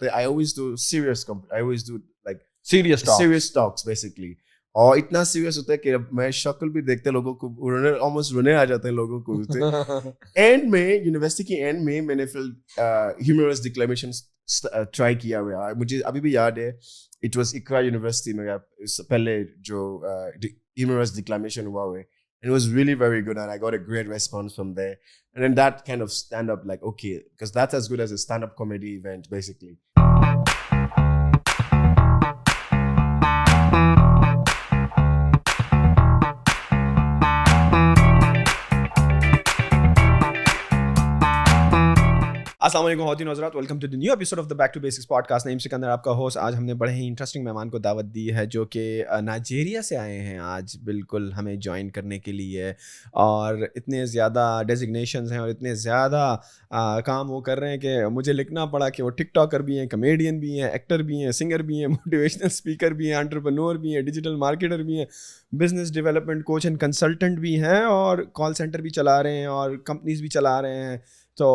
I always do I always do like serious talks basically. और इतना serious होता है कि मैं शक्ल भी देखते लोगों को almost रोने आ जाते हैं लोगों को. एंड में यूनिवर्सिटी के एंड में मैंने फिर humorous declamation ट्राई किया हुआ. मुझे अभी भी याद है, it was इकरा यूनिवर्सिटी में पहले जो humorous declamation हुआ हुआ. And it was really very good, and I got a great response from there. And then that kind of stand-up, like, okay, because that's as good as a stand-up comedy event, basically. अस्सलाम वालेकुम ख़वातीन हज़रात, welcome to the new episode of the back to basics podcast. Naeem Sikandar आपका host. आज हमने बड़े ही interesting मेहमान को दावत दी है जो कि नाइजीरिया से आए हैं आज बिल्कुल हमें ज्वाइन करने के लिए. और इतने ज़्यादा डेजिग्नेशंस हैं और इतने ज़्यादा काम वो कर रहे हैं कि मुझे लिखना पड़ा कि वो टिकटॉकर भी हैं, कमेडियन भी हैं, एक्टर भी हैं, सिंगर भी हैं, मोटिवेशनल स्पीकर भी हैं, एंटरप्रेन्योर भी हैं, डिजिटल मार्केटर भी हैं, business development coach and consultant भी हैं और कॉल सेंटर भी चला रहे हैं और कंपनीज भी चला रहे हैं. तो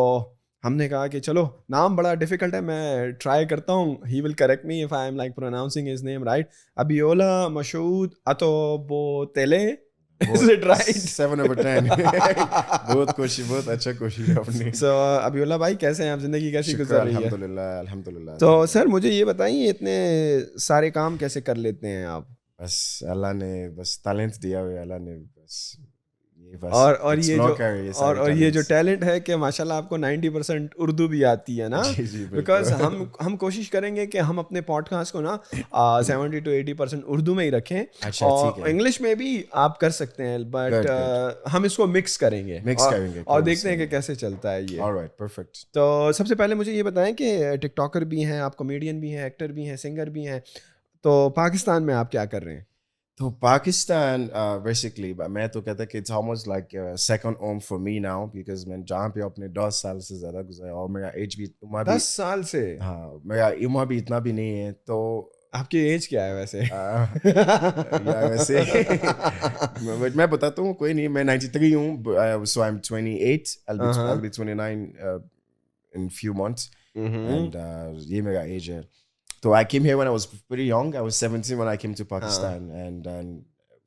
हमने कहा कि चलो नाम बड़ा डिफिकल्ट है, मैं ट्राई करता हूँ. He will correct me if I am like pronouncing his name right. Abiola Mashood Atobotele. Is it right? 7/10. बहुत अच्छा कोशिश आपने. So अबियोला भाई कैसे हैं आप, जिंदगी कैसी गुजर रही है? अल्हम्दुलिल्लाह. तो सर मुझे ये बताइए, इतने सारे काम कैसे कर लेते हैं आप? बस अल्लाह ने बस टैलेंट दिया हुआ है, अल्लाह ने बस और ये जो टैलेंट है कि माशाल्लाह आपको 90% उर्दू भी आती है ना. बिकॉज हम कोशिश करेंगे कि हम अपने पॉडकास्ट को ना 70 to 80% उर्दू में ही रखें. अच्छा, और इंग्लिश में भी आप कर सकते हैं, बट हम इसको मिक्स करेंगे और देखते हैं कि कैसे चलता है ये. Alright, perfect. तो सबसे पहले मुझे ये बताएं कि टिकटॉकर भी हैं आप, कॉमेडियन भी हैं, एक्टर भी हैं, सिंगर भी हैं. तो पाकिस्तान में आप क्या कर रहे हैं? तो पाकिस्तान बेसिकली मैं तो कहता कि it's almost like second home for me now, because मैं जहाँ पे अपने 10 साल से ज़्यादा गुजारा और मेरा एज भी 10 साल से. हाँ, मेरा उम्र भी इतना भी नहीं है. तो आपकी एज क्या है वैसे? वैसे मैं बताता हूँ, कोई नहीं. मैं 93 हूँ, so I'm 28. I'll be 29 in few months. And ये मेरा एज है. So I came here when I was pretty young. I was 17 when I came to Pakistan, and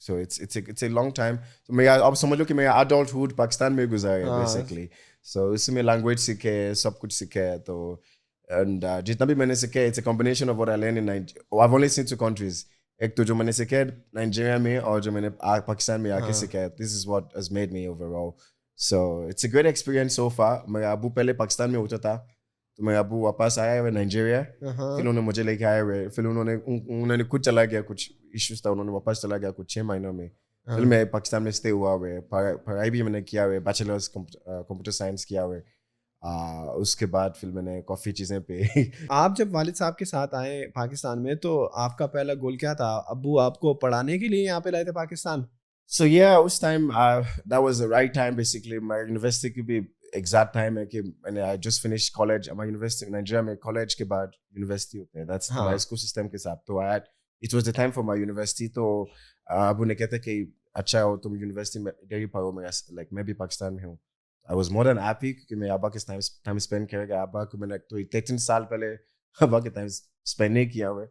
so it's a long time. So मैं अब समझ लो कि मेरा adulthood Pakistan में गुजारा है basically. So इसमें language सीखे, सब कुछ सीखे. तो and जितना भी मैंने सीखे, it's a combination of what I learned in Nigeria. I've only seen 2 countries. एक तो जो मैंने सीखे नाइजीरिया में और जो मैंने पाकिस्तान में आके सीखे. This is what has made me overall. So it's a great experience so far. मेरा अबू पहले पाकिस्तान में होता था, तो मेरा अबू वापस आया हुआ नाइजीरिया. फिर उन्होंने मुझे लेके आए हुए. फिर उन्होंने खुद चला गया, कुछ इश्यूज था, उन्होंने वापस चला गया कुछ 6 महीनों में. फिर मैं पाकिस्तान में स्टे हुआ हुआ. पढ़ाई भी मैंने किया हुआ, बैचलर्स कंप्यूटर साइंस किया हुआ. उसके बाद फिर मैंने काफ़ी चीज़ें पे. आप जब वालिद साहब के साथ आए पाकिस्तान में, तो आपका पहला गोल क्या था? अबू आपको पढ़ाने के लिए यहाँ पे लाए थे पाकिस्तान? So yeah, उस time that was the right time basically. My university की भी exact time है कि मैंने I just finished college. My university Nigeria में college के बाद university होते हैं. That's my school system के साथ. तो it was the time for my university. तो अबू ने कहते कि अच्छा हो तुम university में इधर ही पढ़ो. मैं मैं भी पाकिस्तान में हूँ. I was more than happy क्योंकि मैं अब्बा के time spend करेगा. अब्बा को मैंने तो 13 साल पहले अब्बा के time spend नहीं किया हुआ.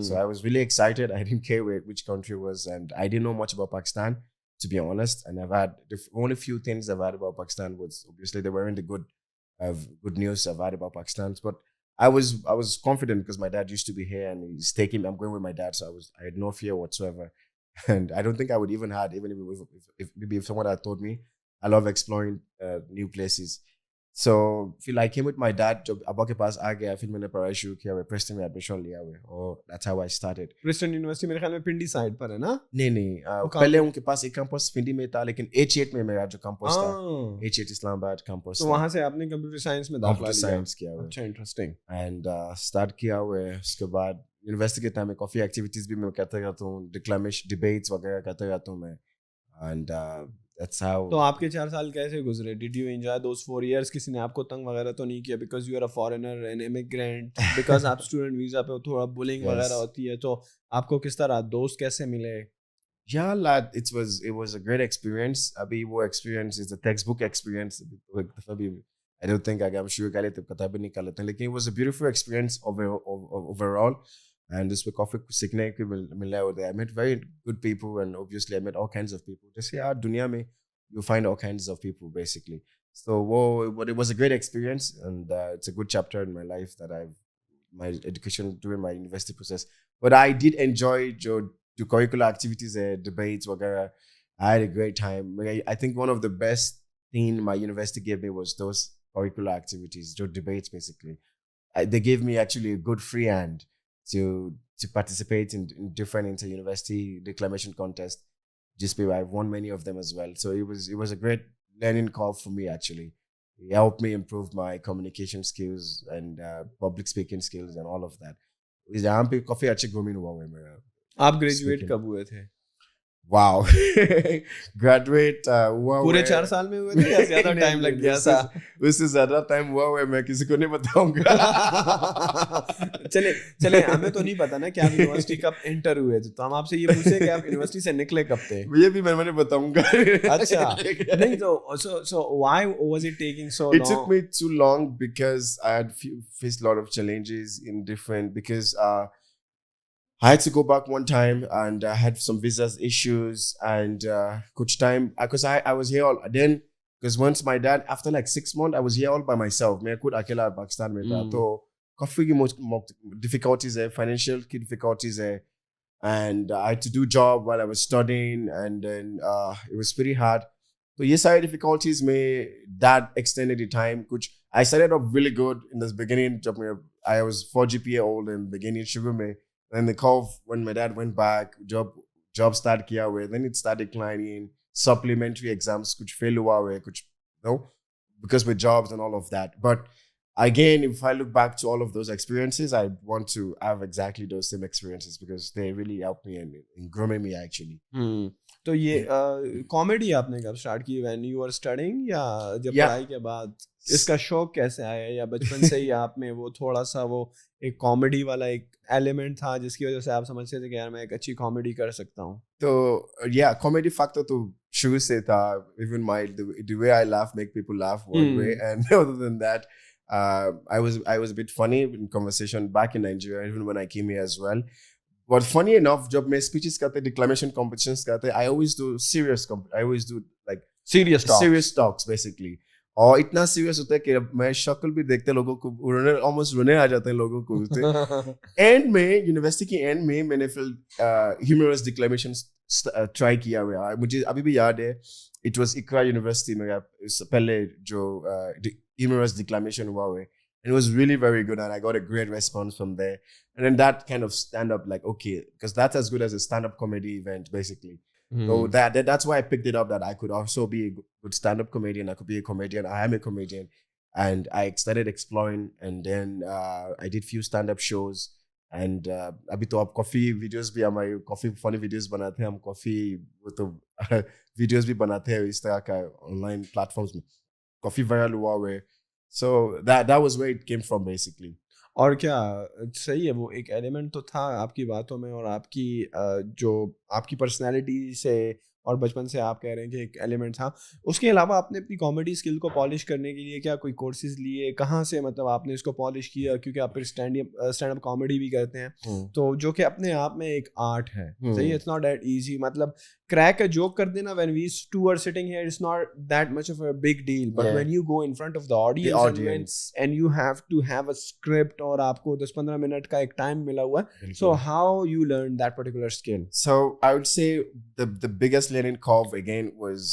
So I was really excited. I didn't care which country it was, and I didn't know much about Pakistan, to be honest. And I've had the only few things I've heard about Pakistan was obviously they weren't the good news I've heard about Pakistan. But I was confident because my dad used to be here and he's taking me. I'm going with my dad, so I had no fear whatsoever. And I don't think I would even if someone had told me I love exploring new places. So फिर I came with my dad. जब अब्बा के पास आ गया, फिर मैंने पढ़ाई शुरू किया हुआ, प्रेस्टन में एडमिशन लिया हुआ. और that's how I started. Preston university मेरे ख्याल में पिंडी साइड पर है ना? नहीं पहले उनके पास एक कैंपस पिंडी में था, लेकिन H8 में मेरा जो कैंपस था, H8 इस्लामाबाद कैंपस. तो वहाँ से आपने कंप्यूटर साइंस में दाखिला लिया? साइंस किया हुआ. अच्छा, इंटरेस्टिंग. एंड स्टार्ट किया हुआ है. उसके बाद यूनिवर्सिटी के टाइम में काफ़ी एक्टिविटीज़ भी मैं करता रहता हूँ, डिक्लामेशन डिबेट्स वगैरह करता रहता हूँ मैं. And that's how. तो आपके 4 साल कैसे गुजरे? Did you enjoy those 4 years? किसी ने आपको तंग वगैरह तो नहीं किया? Because you are a foreigner, an immigrant. Because आप स्टूडेंट वीज़ा पे हो, थोड़ा बुलिंग वगैरह होती है. तो आपको किस तरह दोस्त कैसे मिले? Yeah, lad, it was a great experience. अभी वो experience is a textbook experience. I don't think I'm sure it was a beautiful experience overall. And this week coffee सीखने को मिला होता है. I met very good people, and obviously I met all kinds of people. Just yeah, दुनिया में you find all kinds of people basically. So but it was a great experience, and it's a good chapter in my life that my education during my university process. But I did enjoy the curricular activities, debates, whatever. I had a great time. I think one of the best thing my university gave me was those curricular activities, the debates basically. They gave me actually a good free hand to participate in different inter-university declamation contests. I've won many of them as well. So it was a great learning curve for me actually. It helped me improve my communication skills and public speaking skills and all of that. यहाँ पे काफी अच्छे grooming हुआ है मेरा. आप graduate कब हुए थे? Wow. Graduate पूरे 4 साल में हुए थे या ज्यादा टाइम लग गया था? उससे ज्यादा टाइम हुआ है, मैं किसी को नहीं बताऊंगा. चले हमें तो नहीं पता ना कि आप यूनिवर्सिटी कब एंटर हुए थे, तो हम आपसे ये पूछे कि आप यूनिवर्सिटी से निकले कब थे? ये भी मैंने बताऊंगा. अच्छा. नहीं तो so why was it taking so long? It took me too long because I had faced a lot of challenges in different, because I had to go back one time, and I had some visas issues, and coach time because I was here all then, because once my dad, after like 6 months, I was here all by myself. मैं खुद अकेला पाकिस्तान में था, तो काफी की difficulties है, financial की difficulties है, and I had to do job while I was studying, and then it was pretty hard. So ये सारी difficulties में that extended the time. कुछ I started off really good in the beginning. I was 4 GPA old in the beginning, sugar में. Then the curve, when my dad went back, job started kiya हुए, then it started declining. Supplementary exams कुछ fail हुआ हुए, कुछ because with jobs and all of that. But again, if I look back to all of those experiences, I want to have exactly those same experiences because they really helped me in grooming me actually. तो ये comedy आपने कब start की? When you were studying या जब पढ़ाई के बाद? इसका शौक कैसे आया, या बचपन से ही आप में वो थोड़ा सा वो एक कॉमेडी वाला एक एलिमेंट था जिसकी वजह से आप समझते थे कि यार मैं एक अच्छी कॉमेडी कर सकता हूँ? तो या कॉमेडी फैक्टर तो शुरू से था. Even the way I laugh make people laugh one way, and other than that, I was a bit funny in conversation back in Nigeria, even when I came here as well. But funny enough, जब मैं speeches करते, declamation competitions करते, I always do like serious talks basically. और इतना serious होता है कि मैं शक्ल भी देखते लोगों को almost रोने आ जाते हैं लोगों को. एंड में यूनिवर्सिटी के एंड में मैंने फिर humorous declamations try किया हुआ है. मुझे अभी भी याद है, it was Ikra University में पहले जो humorous declamation हुआ हुआ है. And it was really very good, and I got a great response from there. And then that kind of stand-up, like, okay, because that's as good as a stand-up comedy event, basically. So that's why I picked it up, that I could also be a good stand-up comedian. I could be a comedian. I am a comedian. And I started exploring, and then I did few stand-up shows. And अभी तो आप coffee videos भी, हमारे coffee funny videos बनाते हैं, हम coffee वो तो videos भी बनाते हैं इस तरह का online platforms में. Coffee viral हुआ हुआ है. So that was where it came from basically. और क्या सही है, वो एक एलिमेंट तो था आपकी बातों में और आपकी जो आपकी पर्सनैलिटी से और बचपन से आप कह रहे हैं कि एक एलिमेंट था. उसके अलावा आपने अपनी कॉमेडी स्किल को पॉलिश करने के लिए क्या कोई कोर्सेज लिए? कहाँ से मतलब आपने इसको पॉलिश किया? क्योंकि आप फिर स्टैंड अप कॉमेडी भी करते हैं, तो जो कि अपने आप में एक आर्ट है. सही है, इट्स नॉट दैट इजी. मतलब क्रैक अ जोक कर देना, when we two are sitting here, it's not that much of a big deal. But when you go in front of the audience and you have to have a script और आपको 10-15 minute का एक time मिला हुआ है, so how you learn that particular skill? So I would say the biggest learning curve again was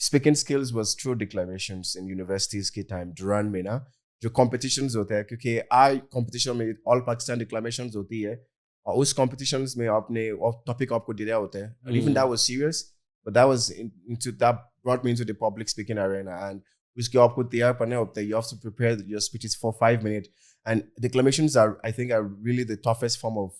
speaking skills was through declamations in universities के time दुरान में ना जो competitions होते हैं, क्योंकि competition में all Pakistan declamations होती है और उस competitions में आपने topic आपको दिया होता है, and even that was serious, but that brought me into the public speaking arena, and उसके आपको तैयार करना होता है. You have to prepare your speeches for 5 minutes, and declamations I think are really the toughest form of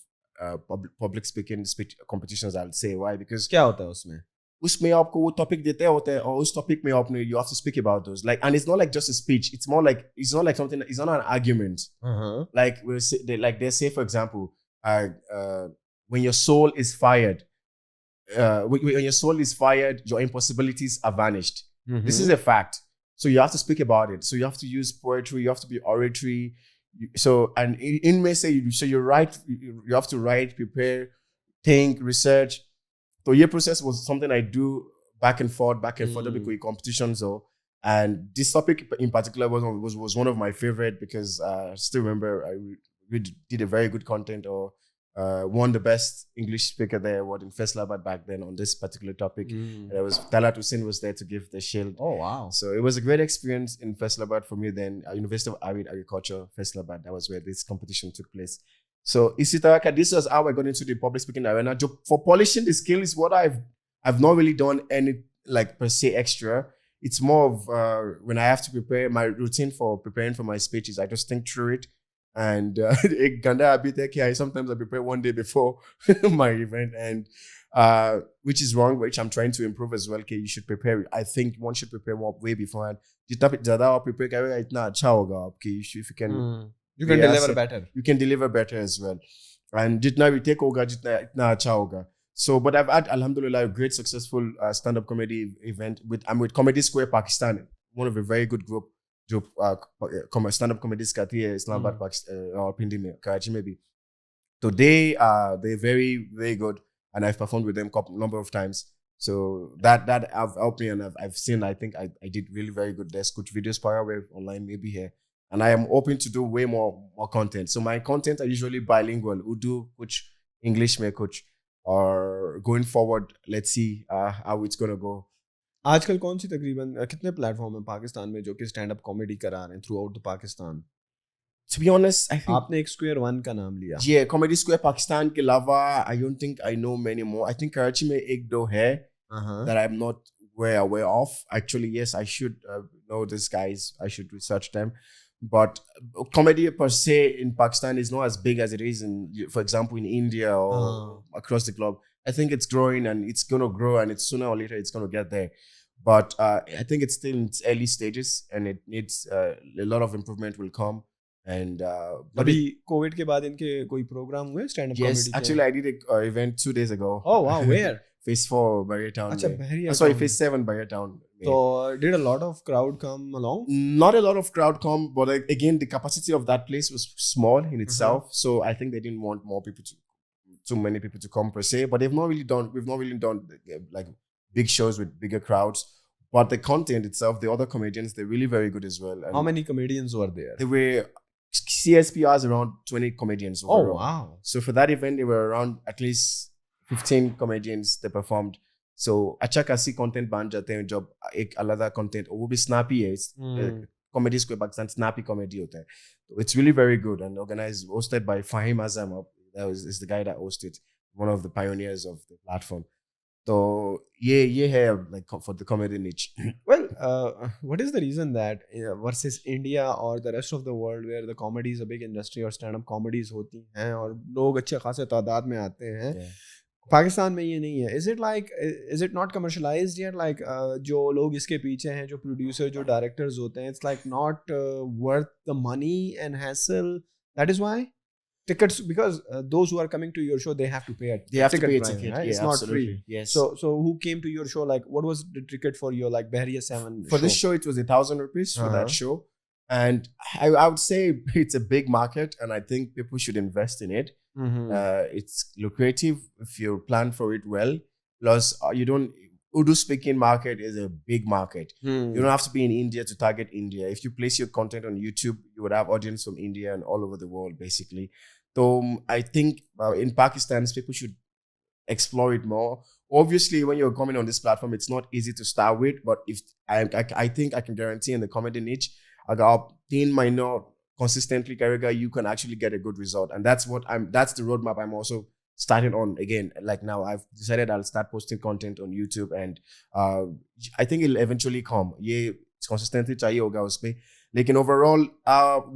public speaking competitions, I would say. Why? Because क्या होता है उसमें? उसमें आपको वो topic देते होते हैं और उस topic में आपने you have to speak about those, like, and it's not like just a speech. It's not like something. It's not an argument. Like they say, for example, when your soul is fired, when your soul is fired, your impossibilities are vanished. This is a fact. So you have to speak about it. So you have to use poetry. You have to be oratory. And in may say you write. You have to write, prepare, think, research. So your process was something I do back and forth because competitions or. And this topic in particular was one of my favorite because I still remember we did a very good content or won the best English speaker there award in Faisalabad back then on this particular topic. And it was Talat Hussain was there to give the shield. Oh wow! So it was a great experience in Faisalabad for me. Then University of Agriculture, Faisalabad. That was where this competition took place. So Isitaraka, this was how I got into the public speaking arena. For polishing the skill is what I've not really done any like per se extra. It's more of when I have to prepare my routine for preparing for my speeches. I just think through it. And sometimes I prepare one day before my event, and which is wrong, which I'm trying to improve as well. Okay, you should prepare. I think one should prepare more way beforehand. If you can, you can deliver better. You can deliver better as well. And jitna we take hoga, jitna itna acha hoga. So, but I've had, alhamdulillah, a great successful stand-up comedy event I'm with Comedy Square Pakistan, one of a very good group. Stand-up comedies kati hai Islamabad, Pakistan, or Pindi mein, Karachi maybe. So they're very, very good, and I've performed with them a number of times. So that have helped me, and I've seen. I think I did really very good. There's kuch videos web online maybe here, and I am hoping to do way more content. So my content are usually bilingual, Urdu, kuch English mein kuch, or going forward, let's see how it's gonna go. आजकल कौन सी तकरीबन कितने platform हैं पाकिस्तान में जो कि stand up comedy करा रहे हैं through out the Pakistan? To be honest, I think आपने एक स्क्वायर वन का नाम लिया. Yeah, Comedy Square Pakistan के अलावा I don't think I know many more. I think Karachi में एक दो है that I'm not aware of. Actually, yes, I should know these guys. I should research them. But comedy per se in Pakistan is not as big as it is in, for example, in India or across the globe. I think it's growing and it's going to grow, and it's sooner or later it's going to get there. But I think it's still in its early stages, and it needs a lot of improvement will come. And अभी COVID के बाद इनके कोई programme हुए stand up comedy? Yes, actually I did an event 2 days ago. Oh wow, where? Phase 4 Bahria Town. अच्छा Bahria Town. Sorry, Phase 7 Bahria Town. So did a lot of crowd come along? Not a lot of crowd come, but again the capacity of that place was small in itself. So I think they didn't want too many people to come per se. But we've not really done like big shows with bigger crowds. But the content itself, the other comedians, they're really very good as well. And how many comedians were there? There were CSPRs around 20 comedians overall. Oh wow! So for that event, there were around at least 15 comedians that performed. So अच्छा खासी content बन जाते हैं जब एक अलग content वो भी snappy है. Comedy Square Pakistan snappy comedy होता है. So it's really very good and organized, hosted by Fahim Azam. That is the guy that hosted, one of the pioneers of the platform. So ये है like for the comedy niche. Well, what is the reason that versus India or the rest of the world where the comedy is a big industry और stand-up comedies होती हैं और लोग अच्छे खासे तादाद में आते हैं, पाकिस्तान में ये नहीं है? Is it not commercialized yet? Like जो लोग इसके पीछे हैं, जो producer, जो directors होते हैं, it's like not worth the money and hassle. That is why tickets, because those who are coming to your show, they have to pay a ticket. Right? Yeah, it's not free. Yes. So who came to your show? Like, what was the ticket for your like Bahria 7 for this show? It was 1,000 rupees for that show, and I would say it's a big market, and I think people should invest in it. It's lucrative if you plan for it well. Plus, Urdu speaking market is a big market. You don't have to be in India to target India. If you place your content on YouTube, you would have audience from India and all over the world, basically. So I think in Pakistan, people should explore it more. Obviously, when you're coming on this platform, it's not easy to start with. But if I think I can guarantee in the comedy niche, agar aap 3 mahine consistently karega, you can actually get a good result. And that's the roadmap I'm also starting on again. Like now I've decided I'll start posting content on YouTube, and I think it'll eventually come. Yeah, consistently chahiye hoga uspe. Like in overall,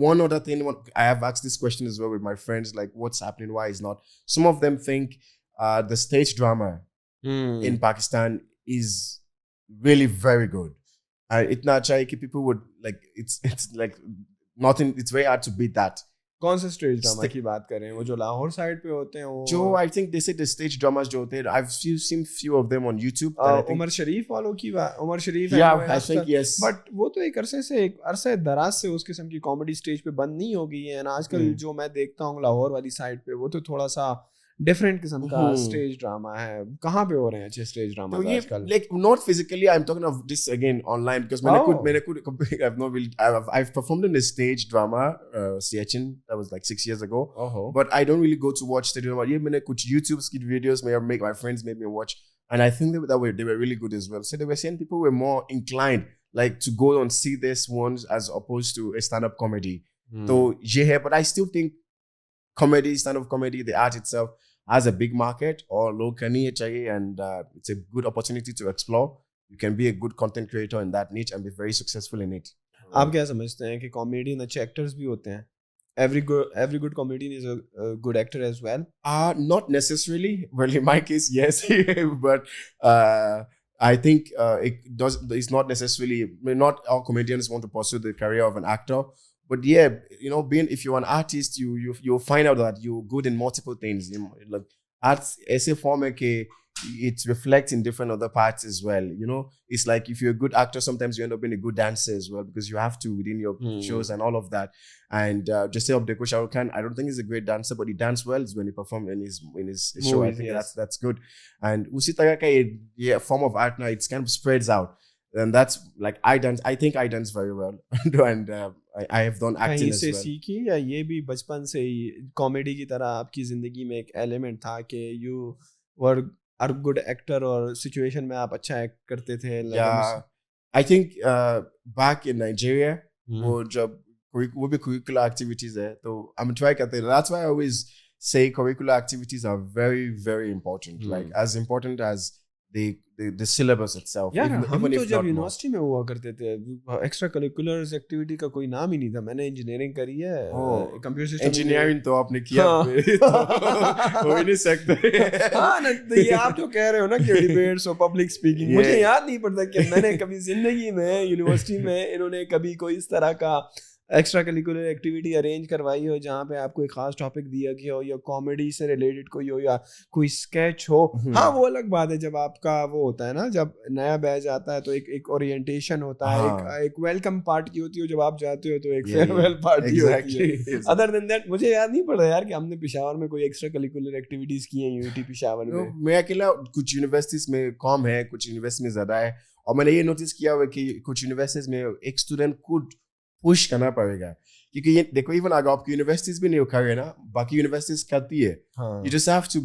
one other thing, I have asked this question as well with my friends, like what's happening, why is not? Some of them think the stage drama in Pakistan is really very good. Itna chahiye ki people would like, it's like nothing, it's very hard to beat that. कौन से stage drama की बात कर रहे हैं? वो जो Lahore side पे होते हैं वो जो I think they say the stage dramas जो होते हैं, I've seen few of them on YouTube. Umar शरीफ वालों की बात, उमर शरीफ yeah I think yes, but वो तो एक अरसे दराज से उस किस्म की कॉमेडी स्टेज पे बंद नहीं हो गई है। एंड आजकल जो मैं देखता हूँ लाहौर वाली साइड पे वो तो थोड़ा सा डिफरेंट किस्म का स्टेज ड्रामा है। कहाँ पे हो रहे हैं अच्छे स्टेज ड्रामा आजकल? like not physically, I'm talking of this again online because मैंने I've not really I've performed in a stage drama Siachin, that was like 6 years ago. But I don't really go to watch stage drama. ये मैंने कुछ YouTube skit videos my friends made me watch, and I think they were really good as well. So they were saying people were more inclined like to go and see these ones as opposed to a stand-up comedy. So yeah, but I still think stand-up comedy, the art itself has a big market or locally, and it's a good opportunity to explore. You can be a good content creator in that niche and be very successful in it. आप क्या समझते हैं कि comedian अच्छे actors भी होते हैं? Every good comedian is a good actor as well? Not necessarily. Well, in my case, yes, but I think it's not necessarily. Not all comedians want to pursue the career of an actor. But yeah, you know, if you're an artist, you'll find out that you're good in multiple things. Like arts, as a form, it reflects in different other parts as well. You know, it's like if you're a good actor, sometimes you end up being a good dancer as well because you have to within your shows and all of that. And just say Abdeko Shah Rukh Khan, I don't think he's a great dancer, but he dances well when he performs in his show. I think that's good. And usi tarah ka ye form of art now, it kind of spreads out. And that's like I think I dance very well. And I have done acting as well. कहीं से सीखी या ये भी बचपन से ही comedy की तरह आपकी जिंदगी में एक एलिमेंट था कि you were a good actor और सिचुएशन में आप अच्छा एक्ट करते थे? Yeah, I think back in Nigeria वो जब वो भी curricular activities है तो हम try करते हैं. That's why I always say curricular activities are very very important. Like as important as the syllabus itself. यार हम तो जब यूनिवर्सिटी में हुआ करते थे एक्स्ट्रा करिकुलर्स एक्टिविटी का कोई नाम ही नहीं था. मैंने इंजीनियरिंग करी है, कंप्यूटर सिस्टम इंजीनियरिंग तो आपने किया हो ही नहीं सकते. हाँ ना, तो ये आप जो कह रहे हो ना कि डिबेट्स और पब्लिक स्पीकिंग, मुझे याद नहीं पड़ता कि मैंने कभी जिंदगी में यूनिवर्सिटी में इन्होंने कभी कोई इस तरह का एक्स्ट्रा करिकुलर एक्टिविटी अरेंज करवाई हो जहाँ पे आपको एक खास टॉपिक दिया गया हो या कॉमेडी से रिलेटेड कोई हो या कोई स्केच हो. हाँ, वो अलग बात है जब आपका वो होता है ना, जब नया बैच आता है तो एक ओरिएंटेशन होता है, एक वेलकम पार्टी होती है जब आप जाते हो, तो एक फेयरवेल पार्टी होती है. अदर देन दैट मुझे याद नहीं पड़ रहा यार कि हमने पेशावर में कोई एक्स्ट्रा करिकुलर एक्टिविटीज की हैं यूनिटी पेशावर में. मैं अकेला, कुछ यूनिवर्सिटीज में कम है, कुछ यूनिवर्सिटी में ज्यादा है. और मैंने ये नोटिस किया हुआ कि कुछ यूनिवर्सिटीज में एक स्टूडेंट खुद पुश करना पड़ेगा, क्योंकि ये देखो इवन अगर आपकी यूनिवर्सिटीज भी नहीं उखाड़े ना, बाकी यूनिवर्सिटीज करती है. You just have to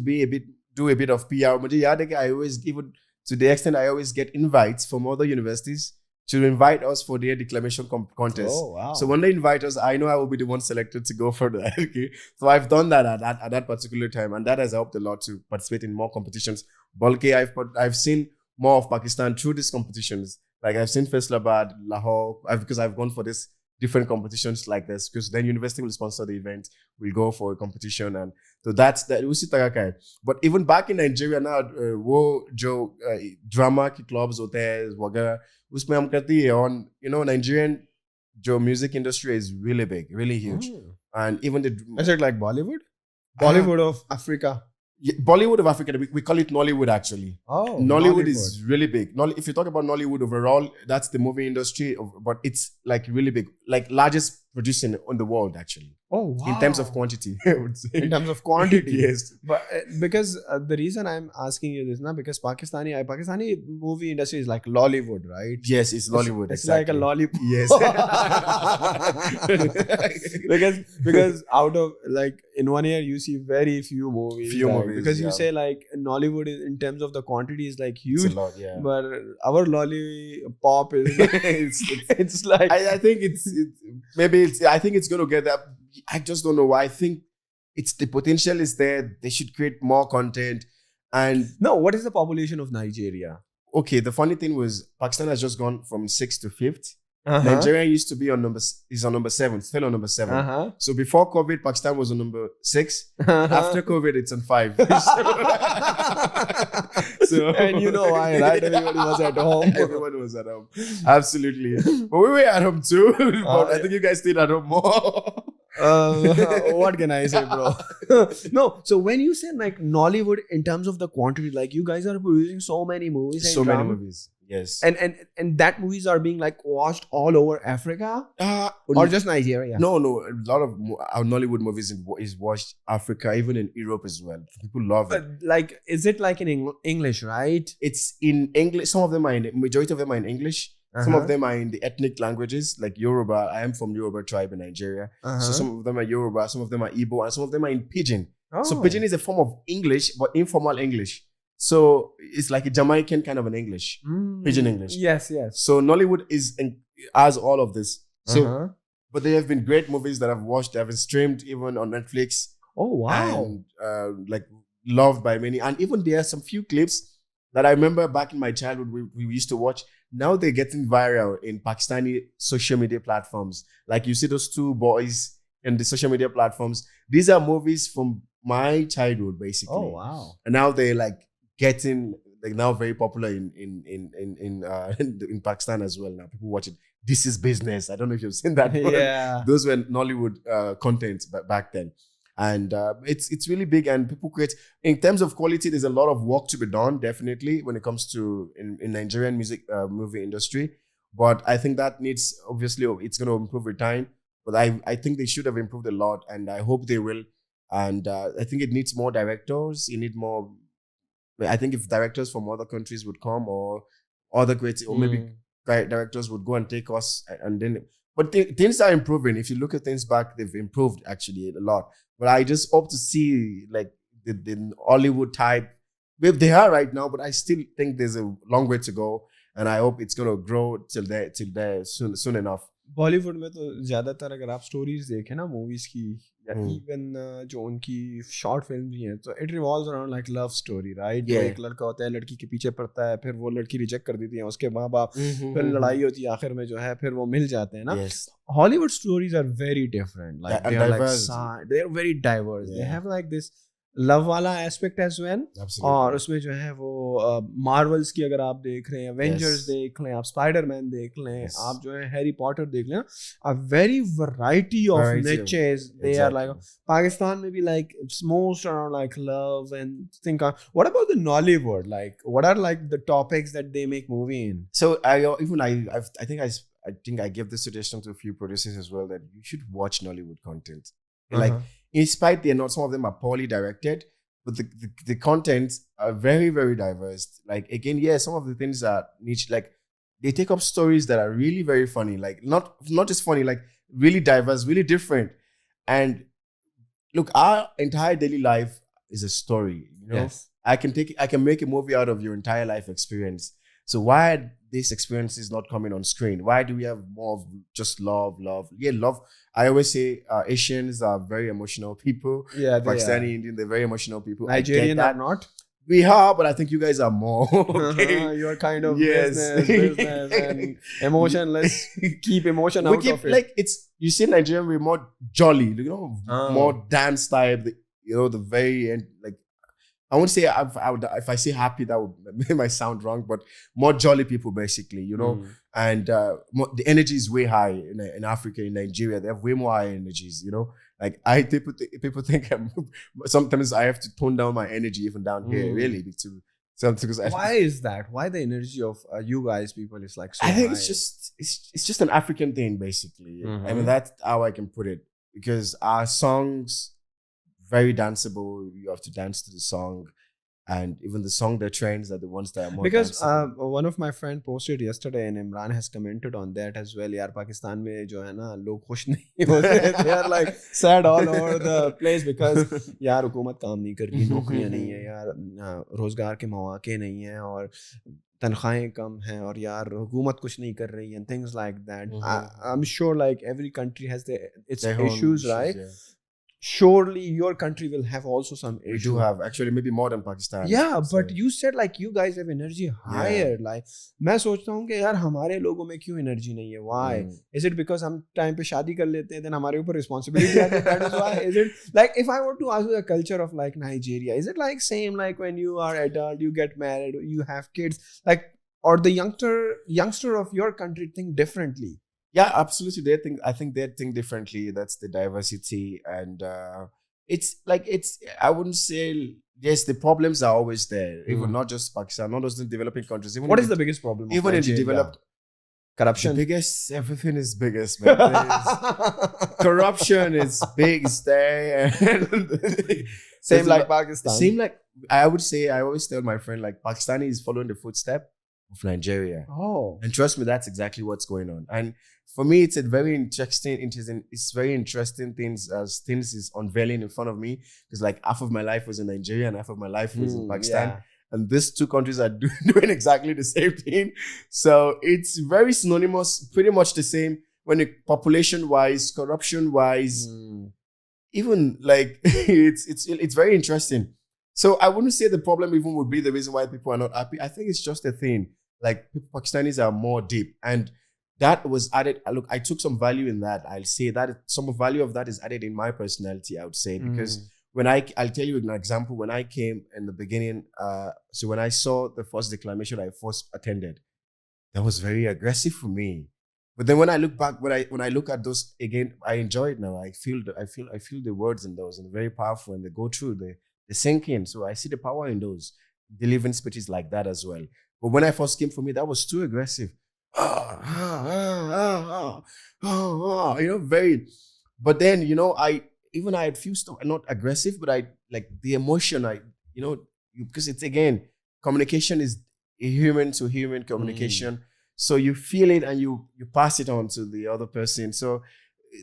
do a bit of PR. मुझे याद है कि I always, even to the extent I always get invites from other universities to invite us for their declamation contest. Oh, wow. So when they invite us, I know I will be the one selected to go for that. Okay, so I've done that at that particular time, and that has helped a lot to participate in more competitions. Bulky, I've seen more of Pakistan through these competitions. Like I've seen Faisalabad, Lahore, because I've gone for this different competitions like this, because then university will sponsor the event, we'll go for a competition, and so that's that. Usi tarah ka hai. But even back in Nigeria now, wo jo drama ki clubs hote hain वगैरह, उसमें हम करती है. on, you know, Nigerian jo music industry is really big, really huge. And even is it like Bollywood of Africa? Yeah, Bollywood of Africa, we call it Nollywood actually. Oh, Nollywood is really big. If you talk about Nollywood overall, that's the movie industry, but it's like really big, like largest producer in the world actually. Oh, wow. In terms of quantity, I would say. In terms of quantity, yes. But because the reason I'm asking you this now, because Pakistani movie industry is like Lollywood, right? Yes, it's Lollywood. It's like a lollipop. Yes. because out of like in 1 year you see very few movies. Because you say like Nollywood is, in terms of the quantity, is like huge. It's a lot, yeah. But our lollipop is it's like I think I think it's going to get that. I just don't know why. I think it's the potential is there. They should create more content. And no, what is the population of Nigeria? Okay, the funny thing was Pakistan has just gone from 6th to 5th. Nigeria used to be on number 7, still on number 7. So before COVID, Pakistan was on number 6. After COVID, it's on 5. So, and you know why, right? Everybody was at home. Everyone was at home. Absolutely. But we were at home too. But I think you guys stayed at home more. What can I say, bro? No, so when you say like Nollywood in terms of the quantity, like you guys are producing so many movies and So many drama, movies. Yes. and that movies are being like watched all over Africa or just Nigeria. No, a lot of our Nollywood movies is watched Africa, even in Europe as well. People love it. But like, is it like in English, right? It's in English. Some of them are majority of them are in English. Some of them are in the ethnic languages, like Yoruba. I am from Yoruba tribe in Nigeria. So some of them are Yoruba, some of them are Igbo, and some of them are in Pidgin. So Pidgin is a form of English, but informal English. So it's like a Jamaican kind of an English, Pidgin English. Yes. So Nollywood has all of this. So, but there have been great movies that I've watched, that have been streamed even on Netflix. Oh wow! And like loved by many, and even there are some few clips that I remember back in my childhood we used to watch. Now they're getting viral in Pakistani social media platforms. Like you see those two boys in the social media platforms. These are movies from my childhood, basically. Oh wow! And now they're like getting like now very popular in Pakistan as well. Now people watch it. This is business. I don't know if you've seen that. Yeah, those were Nollywood content back then. And it's really big, and people create in terms of quality. There's a lot of work to be done, definitely, when it comes to in Nigerian music movie industry. But I think that needs, obviously, it's going to improve with time. But I think they should have improved a lot, and I hope they will. And I think it needs more directors. You need more. I think if directors from other countries would come, or other creative, or maybe directors would go and take us, and then. But things are improving. If you look at things back, they've improved actually a lot. But I just hope to see like the Hollywood type. They are right now, but I still think there's a long way to go, and I hope it's gonna grow till there soon enough. Bollywood में तो ज़्यादातर अगर आप stories देखें ना movies की या even जो उनकी शॉर्ट फिल्म भी हैं तो it revolves around like love story right जो एक लड़का होता है लड़की के पीछे पड़ता है फिर वो लड़की रिजेक्ट कर देती है उसके माँ बाप फिर लड़ाई होती है आखिर में जो है फिर वो मिल जाते हैं ना Hollywood stories are very different like they are very diverse they have like this love वाला एस्पेक्ट एज वेल और उसमें जो है वो मार्वल्स की अगर आप देख रहे हैं एवेंजर्स देख लें आप स्पाइडरमैन देख लें आप जो है हैरी पॉटर देख लें a very variety of niches they are like Pakistan में भी like it's most around like love and think what about the Nollywood like what are like the topics that they make movie in so I think I give this suggestion to a few producers as well that you should watch Nollywood content. Like, in spite some of them are poorly directed, but the contents are very, very diverse. Like, again, some of the things are niche. Like, they take up stories that are really very funny. Like, not just funny, like really diverse, really different. And look, our entire daily life is a story. You know, I can make a movie out of your entire life experience. So why this experience is not coming on screen? Why do we have more of just love? Yeah, love. I always say Asians are very emotional people. Yeah, Pakistani, Indian, they're very emotional people. Nigerian are not. We are, but I think you guys are more. Okay. You're kind of business and emotion. Let's keep emotion out of it. Like you see Nigerian, we're more jolly. You know, more dance type. The very end, like. I won't say if I say happy, that might sound wrong, but more jolly people, basically, you know. And the energy is way high in Africa, in Nigeria. They have way more high energies, you know. Like people think sometimes I have to tone down my energy even down here, really. Because why is that? Why the energy of you guys people is like so I think high? it's just an African thing, basically. I mean, that's how I can put it. Because our songs. Very danceable. You have to dance to the song, and even the song that trends are the ones that are more. Because one of my friend posted yesterday, and Imran has commented on that as well. यार पाकिस्तान में जो है ना लोग खुश नहीं होते. They are like sad all over the place because यार हुकूमत काम नहीं कर रही, नौकरियाँ नहीं है यार, रोजगार के मौके नहीं है और तनख्वाहें कम हैं और यार हुकूमत कुछ नहीं कर रही है and things like that. I'm sure like every country has its issues, right? Surely your country will have also some issue. We do have actually maybe more than Pakistan. Yeah, but you said like you guys have energy higher. Like मैं सोचता हूँ कि यार हमारे लोगों में क्यों energy नहीं है? Why? Is it because हम time पे शादी कर लेते हैं then हमारे ऊपर responsibility आती है? That is why. Is it like if I were to ask you the culture of like Nigeria, is it like same like when you are adult, you get married, you have kids, like or the youngster of your country think differently? Yeah, absolutely. I think they think differently. That's the diversity, and it's like I wouldn't say yes. The problems are always there, even not just Pakistan, not just in developing countries. Even What in is the biggest problem of even in the Nigeria? developed, Corruption. the biggest, everything is biggest, man. Corruption is big, it's there. Same like Pakistan. Same like I would say. I always tell my friend like Pakistani is following the footstep of Nigeria. Oh. And trust me, that's exactly what's going on. And for me, it's a very interesting. It's very interesting things as things is unveiling in front of me. Because like half of my life was in Nigeria and half of my life was in Pakistan. Yeah. And these two countries are doing exactly the same thing. So it's very synonymous, pretty much the same when it population-wise, corruption-wise, even like it's very interesting. So I wouldn't say the problem even would be the reason why people are not happy. I think it's just a thing. Like Pakistanis are more deep, and that was added. Look, I took some value in that. I'll say that some value of that is added in my personality. I would say because when I'll tell you an example. When I came in the beginning, so when I saw the first declamation I first attended, that was very aggressive for me. But then when I look back, when I look at those again, I enjoy it now. I feel the words in those, and they're very powerful, and they go through, they sink in. So I see the power in those delivering speeches like that as well. But when I first came, for me, that was too aggressive. Very. But then, I had few stuff, not aggressive, but I like the emotion. Because it's again, communication is a human to human communication. So you feel it and you pass it on to the other person. So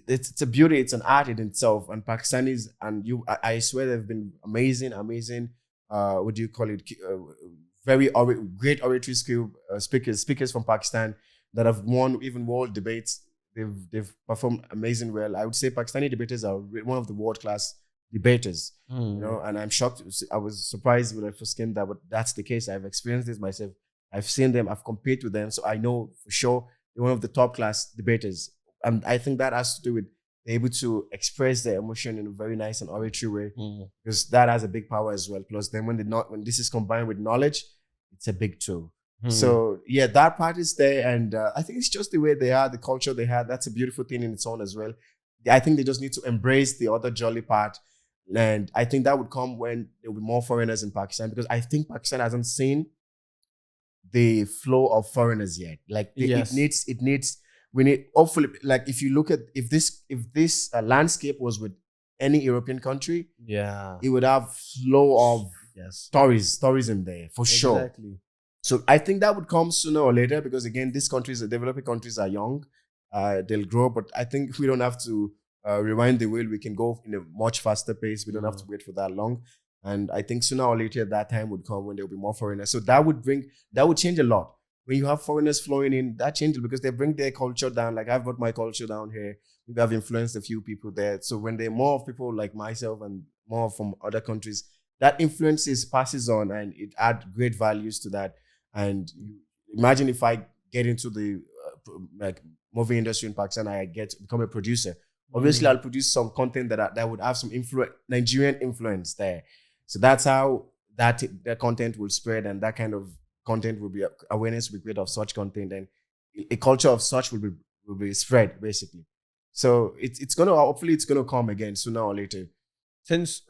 it's a beauty, it's an art in itself. And Pakistanis and I swear they've been amazing. What do you call it? Very great oratory skill speakers from Pakistan that have won even world debates. They've performed amazing well. I would say Pakistani debaters are one of the world class debaters. And I'm shocked. I was surprised when I first came there, but that's the case. I've experienced this myself. I've seen them. I've competed with them, so I know for sure they're one of the top class debaters. And I think that has to do with they're able to express their emotion in a very nice and oratory way, because that has a big power as well. Plus, then when this is combined with knowledge, it's a big tool. So yeah, that part is there, and I think it's just the way they are, the culture they have. That's a beautiful thing in its own as well. I think they just need to embrace the other jolly part, and I think that would come when there will be more foreigners in Pakistan, because I think Pakistan hasn't seen the flow of foreigners yet. Like it needs. We need, hopefully, like if you look at if this landscape was with any European country, it would have flow of stories in there for sure. So I think that would come sooner or later, because again, these countries, the developing countries, are young. They'll grow, but I think we don't have to rewind the wheel. We can go in a much faster pace. We don't have to wait for that long. And I think sooner or later that time would come when there will be more foreigners. So that would change a lot. When you have foreigners flowing in, that changes because they bring their culture down. Like I've brought my culture down here. Maybe I've influenced a few people there. So when there are more people like myself and more from other countries, that influence passes on, and it adds great values to that. And imagine if I get into the movie industry in Pakistan, I become a producer. Obviously, I'll produce some content that would have some Nigerian influence there. So that's how that content will spread, and that kind of content will be awareness will be created of such content, and a culture of such will be spread basically. So it's gonna, hopefully it's gonna come again sooner or later. Since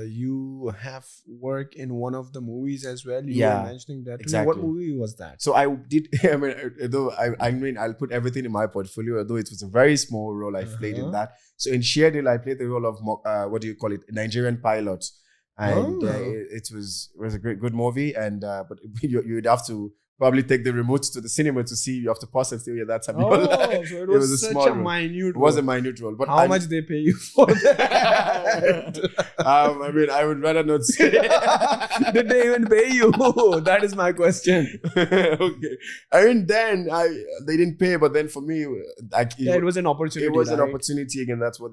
you have worked in one of the movies as well, you were mentioning that. Exactly. What movie was that? So I did. I mean, I'll put everything in my portfolio. Although it was a very small role I played in that. So in Sheerdil, I played the role of what do you call it, a Nigerian pilot, and it was a good movie. And but you'd have to probably take the remote to the cinema to see. You have to pause and say, "Yeah, that's Abiola." So it was such a minute role. It was a minute role. But how much they pay you for that? I mean, I would rather not say. Did they even pay you? That is my question. Okay. I mean, then they didn't pay, but then for me, it was an opportunity. It was an opportunity again. That's what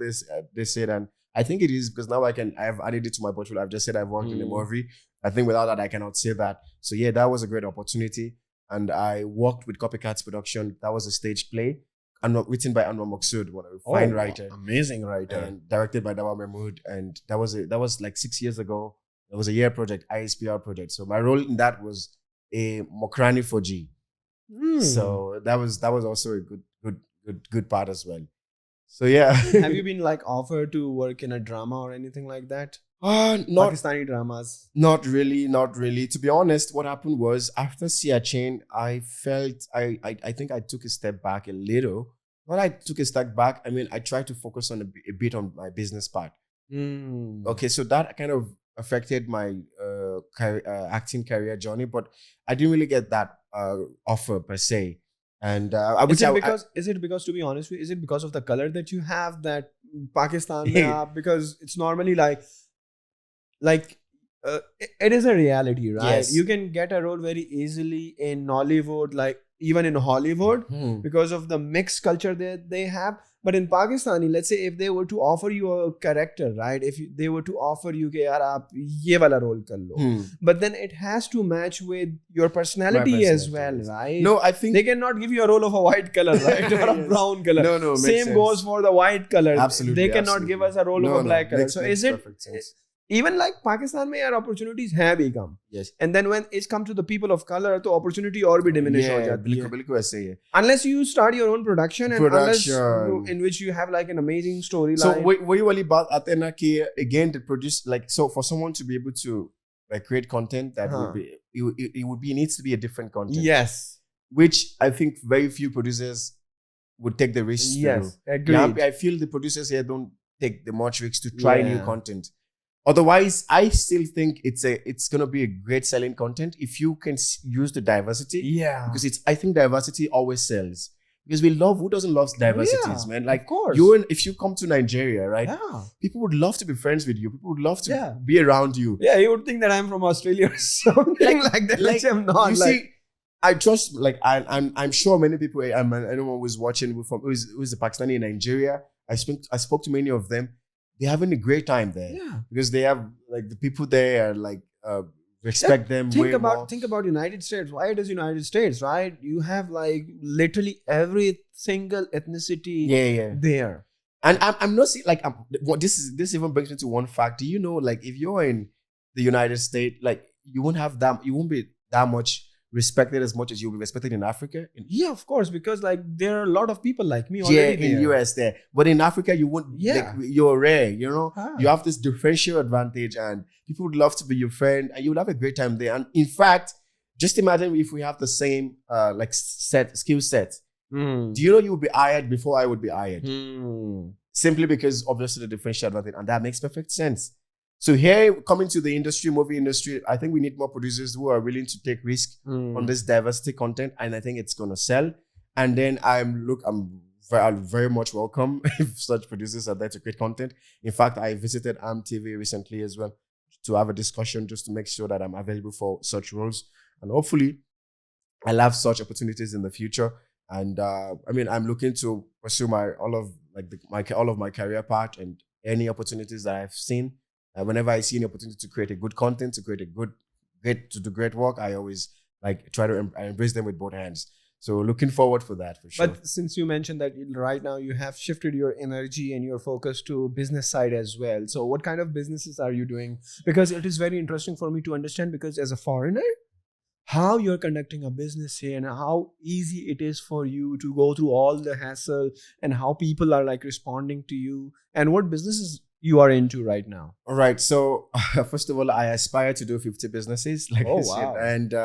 they said, and I think it is because now I have added it to my portfolio. I've just said I've worked in a movie. I think without that, I cannot say that. So yeah, that was a great opportunity. And I worked with Copycats Production. That was a stage play written by Moshood, a fine writer. Amazing writer. And directed by Daalmash. And that was like 6 years ago. It was a year project, ISPR project. So my role in that was a Mokrani 4G. So that was also a good part as well. So yeah. Have you been like offered to work in a drama or anything like that? Not Pakistani dramas. Not really. To be honest, what happened was after Siachen, I felt I think I took a step back a little. When I took a step back, I mean, I tried to focus on a bit on my business part. Okay, so that kind of affected my acting career journey, but I didn't really get that offer per se. And is it because to be honest with you, is it because of the color that you have that Pakistan because it's normally like it is a reality, right? Yes. You can get a role very easily in Nollywood, like even in Hollywood, because of the mixed culture that they have. But in Pakistani, let's say if they were to offer you a character, right? If they were to offer you कि यार आप ये वाला role कर लो, but then it has to match with your personality as well, right? No, I think they cannot give you a role of a white color, right? Or a brown color. No, same goes for the white color. Absolutely, they cannot give us a role of a black color. So is it even like Pakistan में यार opportunities हैं भी कम. Yes. And then when it's come to the people of color, तो opportunity और भी diminish हो जाती है. बिल्कुल ऐसे ही है. Unless you start your own production and unless in which you have like an amazing storyline. So वही वाली बात आते हैं ना कि again to produce like so for someone to be able to like create content that would be it needs to be a different content. Yes. Which I think very few producers would take the risk to do. Agreed. I feel the producers here don't take the much risks to try new content. Otherwise, I still think it's gonna be a great selling content if you can use the diversity. Yeah. Because I think diversity always sells. Because who doesn't love diversities, man? Like, of course. If you come to Nigeria, right? Yeah. People would love to be friends with you. People would love to be around you. Yeah, you would think that I'm from Australia or something like that. Like, I'm not. You see, I trust, like, I'm sure many people, anyone who's watching who's a Pakistani in Nigeria, I spoke to many of them. They're having a great time there. Yeah. Because they have, like, the people there are, like, respect them way more. Think about United States. Why it is United States, right? You have, like, literally every single ethnicity there. And I'm not saying, like, this even brings me to one fact. Do you know, like, if you're in the United States, like, you won't be that much respected as much as you'll be respected in Africa. Yeah, of course, because like there are a lot of people like me already in US there. But in Africa, you won't. Like, you're rare, you know. You have this differential advantage, and people would love to be your friend, and you will have a great time there. And in fact, just imagine if we have the same skill set. Do you know you would be hired before I would be hired? Simply because obviously the differential advantage, and that makes perfect sense. So here, coming to the movie industry, I think we need more producers who are willing to take risk on this diversity content, and I think it's gonna sell. And then I'm very much welcome if such producers are there to create content. In fact, I visited AmTV recently as well to have a discussion just to make sure that I'm available for such roles, and hopefully, I'll have such opportunities in the future. And I mean, I'm looking to pursue all of my career path and any opportunities that I've seen. Whenever I see any opportunity to create a good content, to do great work, I always like try to embrace them with both hands. So looking forward for that for sure. But since you mentioned that right now you have shifted your energy and your focus to business side as well. So what kind of businesses are you doing? Because it is very interesting for me to understand, because as a foreigner, how you're conducting a business here and how easy it is for you to go through all the hassle and how people are like responding to you and what businesses you are into right now. All right. So first of all, I aspire to do 50 businesses like this. Wow. And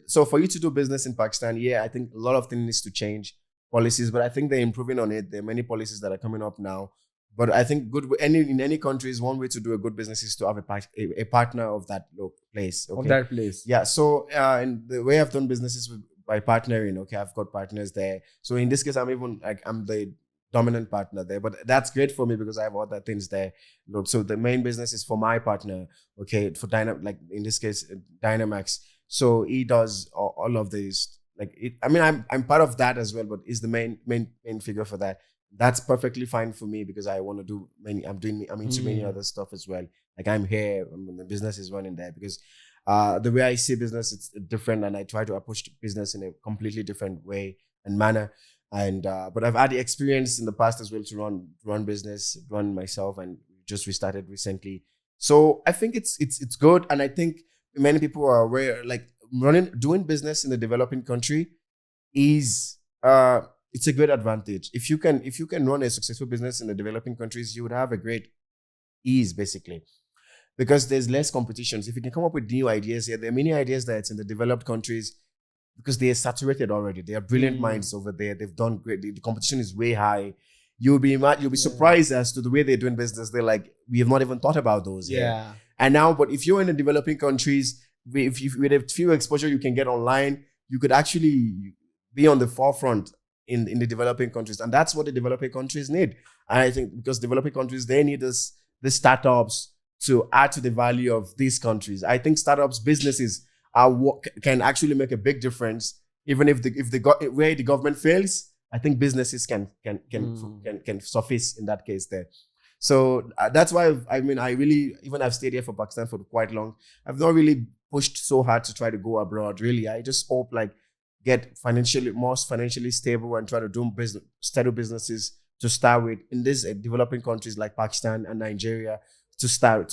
so for you to do business in Pakistan, I think a lot of things needs to change policies, but I think they're improving on it. There are many policies that are coming up now. But I think in any countries, one way to do a good business is to have a partner of that place. Okay? Of that place. Yeah. So and the way I've done businesses by partnering, okay, I've got partners there. So in this case, I'm the dominant partner there, but that's great for me because I have other things there. So the main business is for my partner, okay, for like in this case, Dynamax. So he does all of these. I'm part of that as well, but he's the main figure for that. That's perfectly fine for me because I want to do I'm into many other stuff as well. Like I'm here, the business is running there because the way I see business, it's different, and I try to approach business in a completely different way and manner. And but I've had the experience in the past as well to run business, run myself, and just restarted recently. So I think it's good, and I think many people are aware. Like doing business in the developing country is it's a great advantage. If you can run a successful business in the developing countries, you would have a great ease basically, because there's less competitions. If you can come up with new ideas here, there are many ideas that's in the developed countries because they are saturated already. They are brilliant minds over there. They've done great. The competition is way high. You'll be surprised as to the way they're doing business. They're like, we have not even thought about those yet. Yeah. And now, but if you're in the developing countries, with a few exposure you can get online, you could actually be on the forefront in the developing countries. And that's what the developing countries need. And I think because developing countries, they need the startups to add to the value of these countries. I think startups, businesses can actually make a big difference. Even if where the government fails, I think businesses can surface in that case there. So that's why I've stayed here for Pakistan for quite long. I've not really pushed so hard to try to go abroad. Really, I just hope get more financially stable and try to do steady businesses to start with in these developing countries like Pakistan and Nigeria to start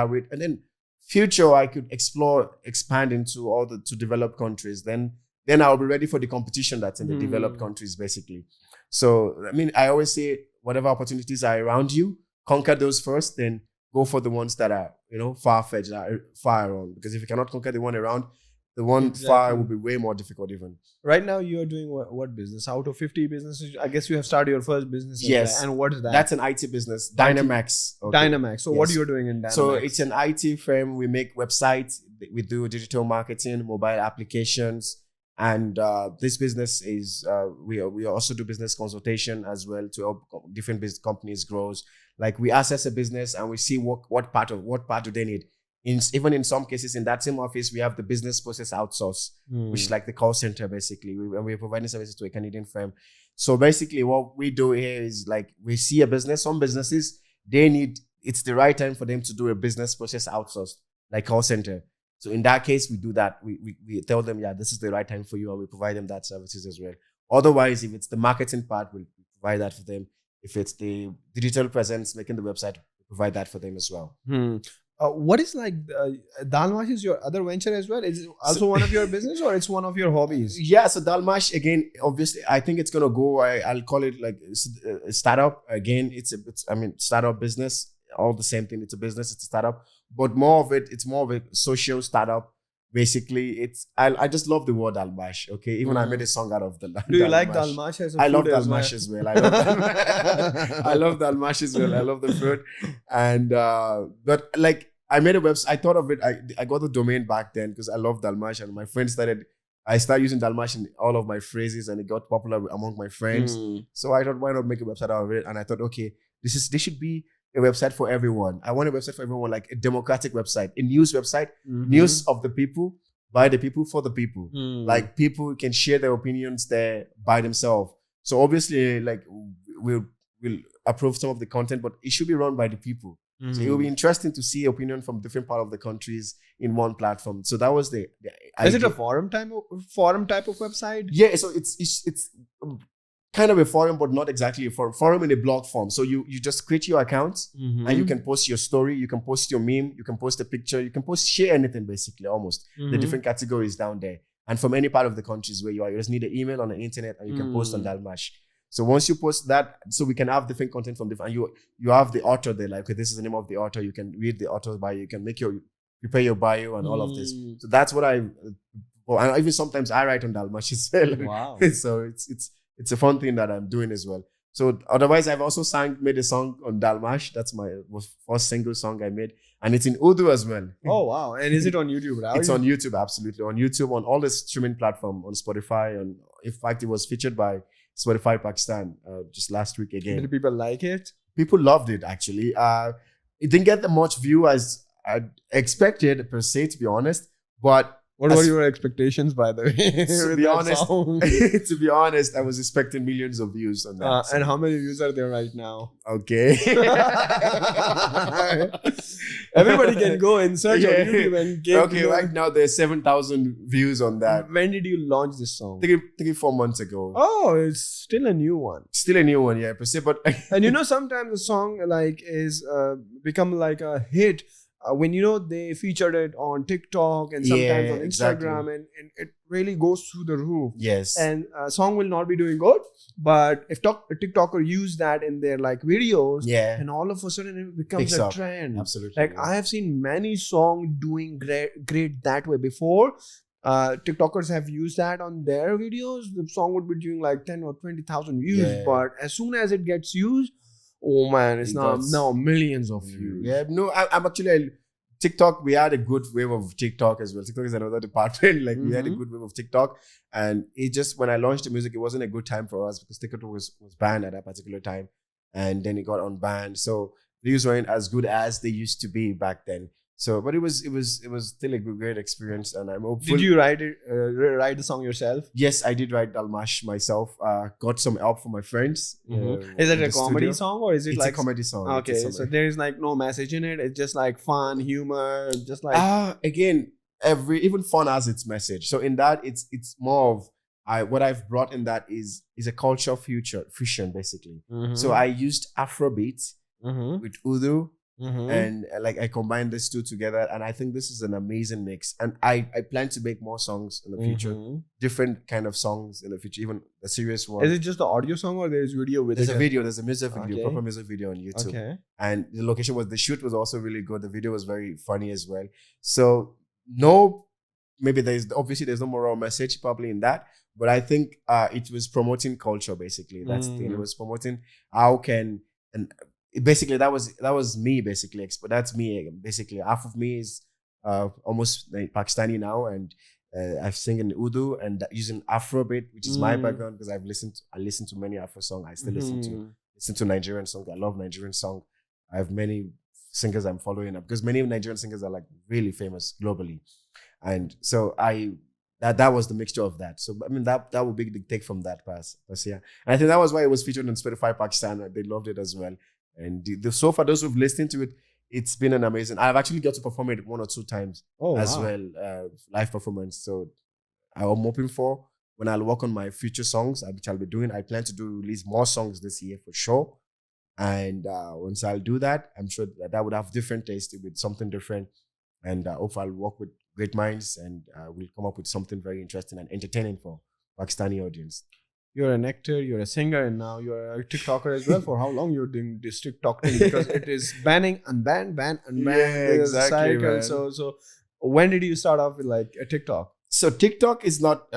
with, and then future I could expand into all the developed countries. Then I'll be ready for the competition that's in the developed countries basically. So I always say whatever opportunities are around you, conquer those first, then go for the ones that are far-fetched, that are far around. Because if you cannot conquer the one around, the one far will be way more difficult even. Right now you're doing what business? Out of 50 businesses, I guess you have started your first business. Yes. And what is that? That's an IT business. Dynamax. Okay. Dynamax. So what are you doing in Dynamax? So it's an IT firm. We make websites. We do digital marketing, mobile applications. And this business is, we also do business consultation as well to help different business companies grow. Like we assess a business and we see what part do they need. Even in some cases, in that same office, we have the business process outsource, which is like the call center, basically. We're providing services to a Canadian firm. So basically, what we do here is we see a business. Some businesses, it's the right time for them to do a business process outsource, like call center. So in that case, we do that. We tell them, this is the right time for you, and we provide them that services as well. Otherwise, if it's the marketing part, we provide that for them. If it's the digital presence, making the website, we provide that for them as well. What is Daalmash is your other venture as well? Is it also one of your business or it's one of your hobbies? Yeah, so Daalmash, again, obviously, I think it's going to go, I'll call it a startup. Again, it's startup business, all the same thing. It's a business, it's a startup, but it's more of a social startup. Basically, I just love the word Daalmash. Okay, even I made a song out of the. Do you like Daalmash as a food? I love Daalmash as well. I love Daalmash as well. I love the food, and but I made a website. I thought of it. I got the domain back then because I love Daalmash, and my friends I started using Daalmash in all of my phrases, and it got popular among my friends. So I thought, why not make a website out of it? And I thought, okay, this should be a website for everyone. I want a website for everyone, like a democratic website, a news website, news of the people, by the people, for the people. Like people can share their opinions there by themselves. So obviously, we'll approve some of the content, but it should be run by the people. So it will be interesting to see opinion from different parts of the countries in one platform. So that was the idea. Is it a forum type of website? Yeah, so it's kind of a forum, but not exactly a forum. Forum in a blog form. So you just create your account and you can post your story, you can post your meme, you can post a picture, you can share anything basically, almost. The different categories down there. And from any part of the countries where you are, you just need an email on the internet and you can post on Daalmash. So once you post that, so we can have different content from different, and you have the author there, like, okay, this is the name of the author, you can read the author's bio, you can prepare your bio and all of this. So that's what and even sometimes I write on Daalmash as well. Wow. So it's a fun thing that I'm doing as well. So otherwise, I've also made a song on Daalmash. That's my first single song I made. And it's in Urdu as well. Oh, wow. And is it on YouTube? It's on YouTube, absolutely. On YouTube, on all the streaming platforms, on Spotify. In fact, it was featured by Spotify Pakistan just last week again. Did people like it? People loved it, actually. It didn't get the much view as I expected, per se, to be honest. But what were your expectations, by the way? To be honest, I was expecting millions of views on that. And how many views are there right now? Okay. Everybody can go and search on YouTube and get. Okay, right now there's 7,000 views on that. When did you launch this song? 3-4 months ago. Oh, it's still a new one. Still a new one, yeah. Per se, but and sometimes a song is become like a hit when they featured it on TikTok and sometimes on Instagram, and it really goes through the roof. Yes. And a song will not be doing good, but if a TikToker use that in their like videos, and all of a sudden it becomes a trend. Absolutely. Like I have seen many songs doing great that way before. TikTokers have used that on their videos. The song would be doing like 10 or 20,000 views, but as soon as it gets used, oh man, it's now millions of views. Yeah, no, I'm actually TikTok. We had a good wave of TikTok as well. TikTok is another department. Like we had a good wave of TikTok, and it just when I launched the music, it wasn't a good time for us because TikTok was banned at that particular time, and then it got unbanned. So views weren't as good as they used to be back then. So, but it was still a great experience, and I'm hopeful. Did you write the song yourself? Yes, I did write Daalmash myself. Got some help from my friends. Is it a comedy song or is it it's a comedy song? Okay, so there is like no message in it. It's just like fun, humor, just like. Again, even fun has its message. So in that, it's more of what I've brought in that is a culture fusion basically. So I used Afrobeat with Urdu. And like I combined these two together, and I think this is an amazing mix. And I plan to make more songs in the future, different kind of songs in the future, even the serious one. Is it just the audio song or there's video with There's a video, there's a music video, proper music video on YouTube. Okay. And the shoot was also really good. The video was very funny as well. So maybe there's no moral message probably in that, but I think it was promoting culture basically. That's the thing. It was promoting basically that was me basically, but that's me basically. Half of me is almost like Pakistani now, and I sing in Urdu and using Afrobeat, which is my background because I listen to many Afro songs. I still listen to Nigerian songs. I love Nigerian songs. I have many singers I'm following up because many Nigerian singers are like really famous globally, and so that was the mixture of that. So I mean that would be the take from that pass. Yeah, and I think that was why it was featured on Spotify Pakistan. They loved it as well. And so far, those who've listened to it, it's been an amazing. I've actually got to perform it 1 or 2 times well, live performance. So I'm hoping for when I'll work on my future songs, which I'll be doing. I plan to release more songs this year for sure. And once I'll do that, I'm sure that would have different taste with something different. And hopefully I'll work with great minds and we'll come up with something very interesting and entertaining for Pakistani audience. You're an actor, you're a singer, and now you're a TikToker as well. For how long you're doing this TikTok thing? Because it is banning, unban, ban, unban. Yeah, exactly, man. So when did you start off with like a TikTok? So TikTok is not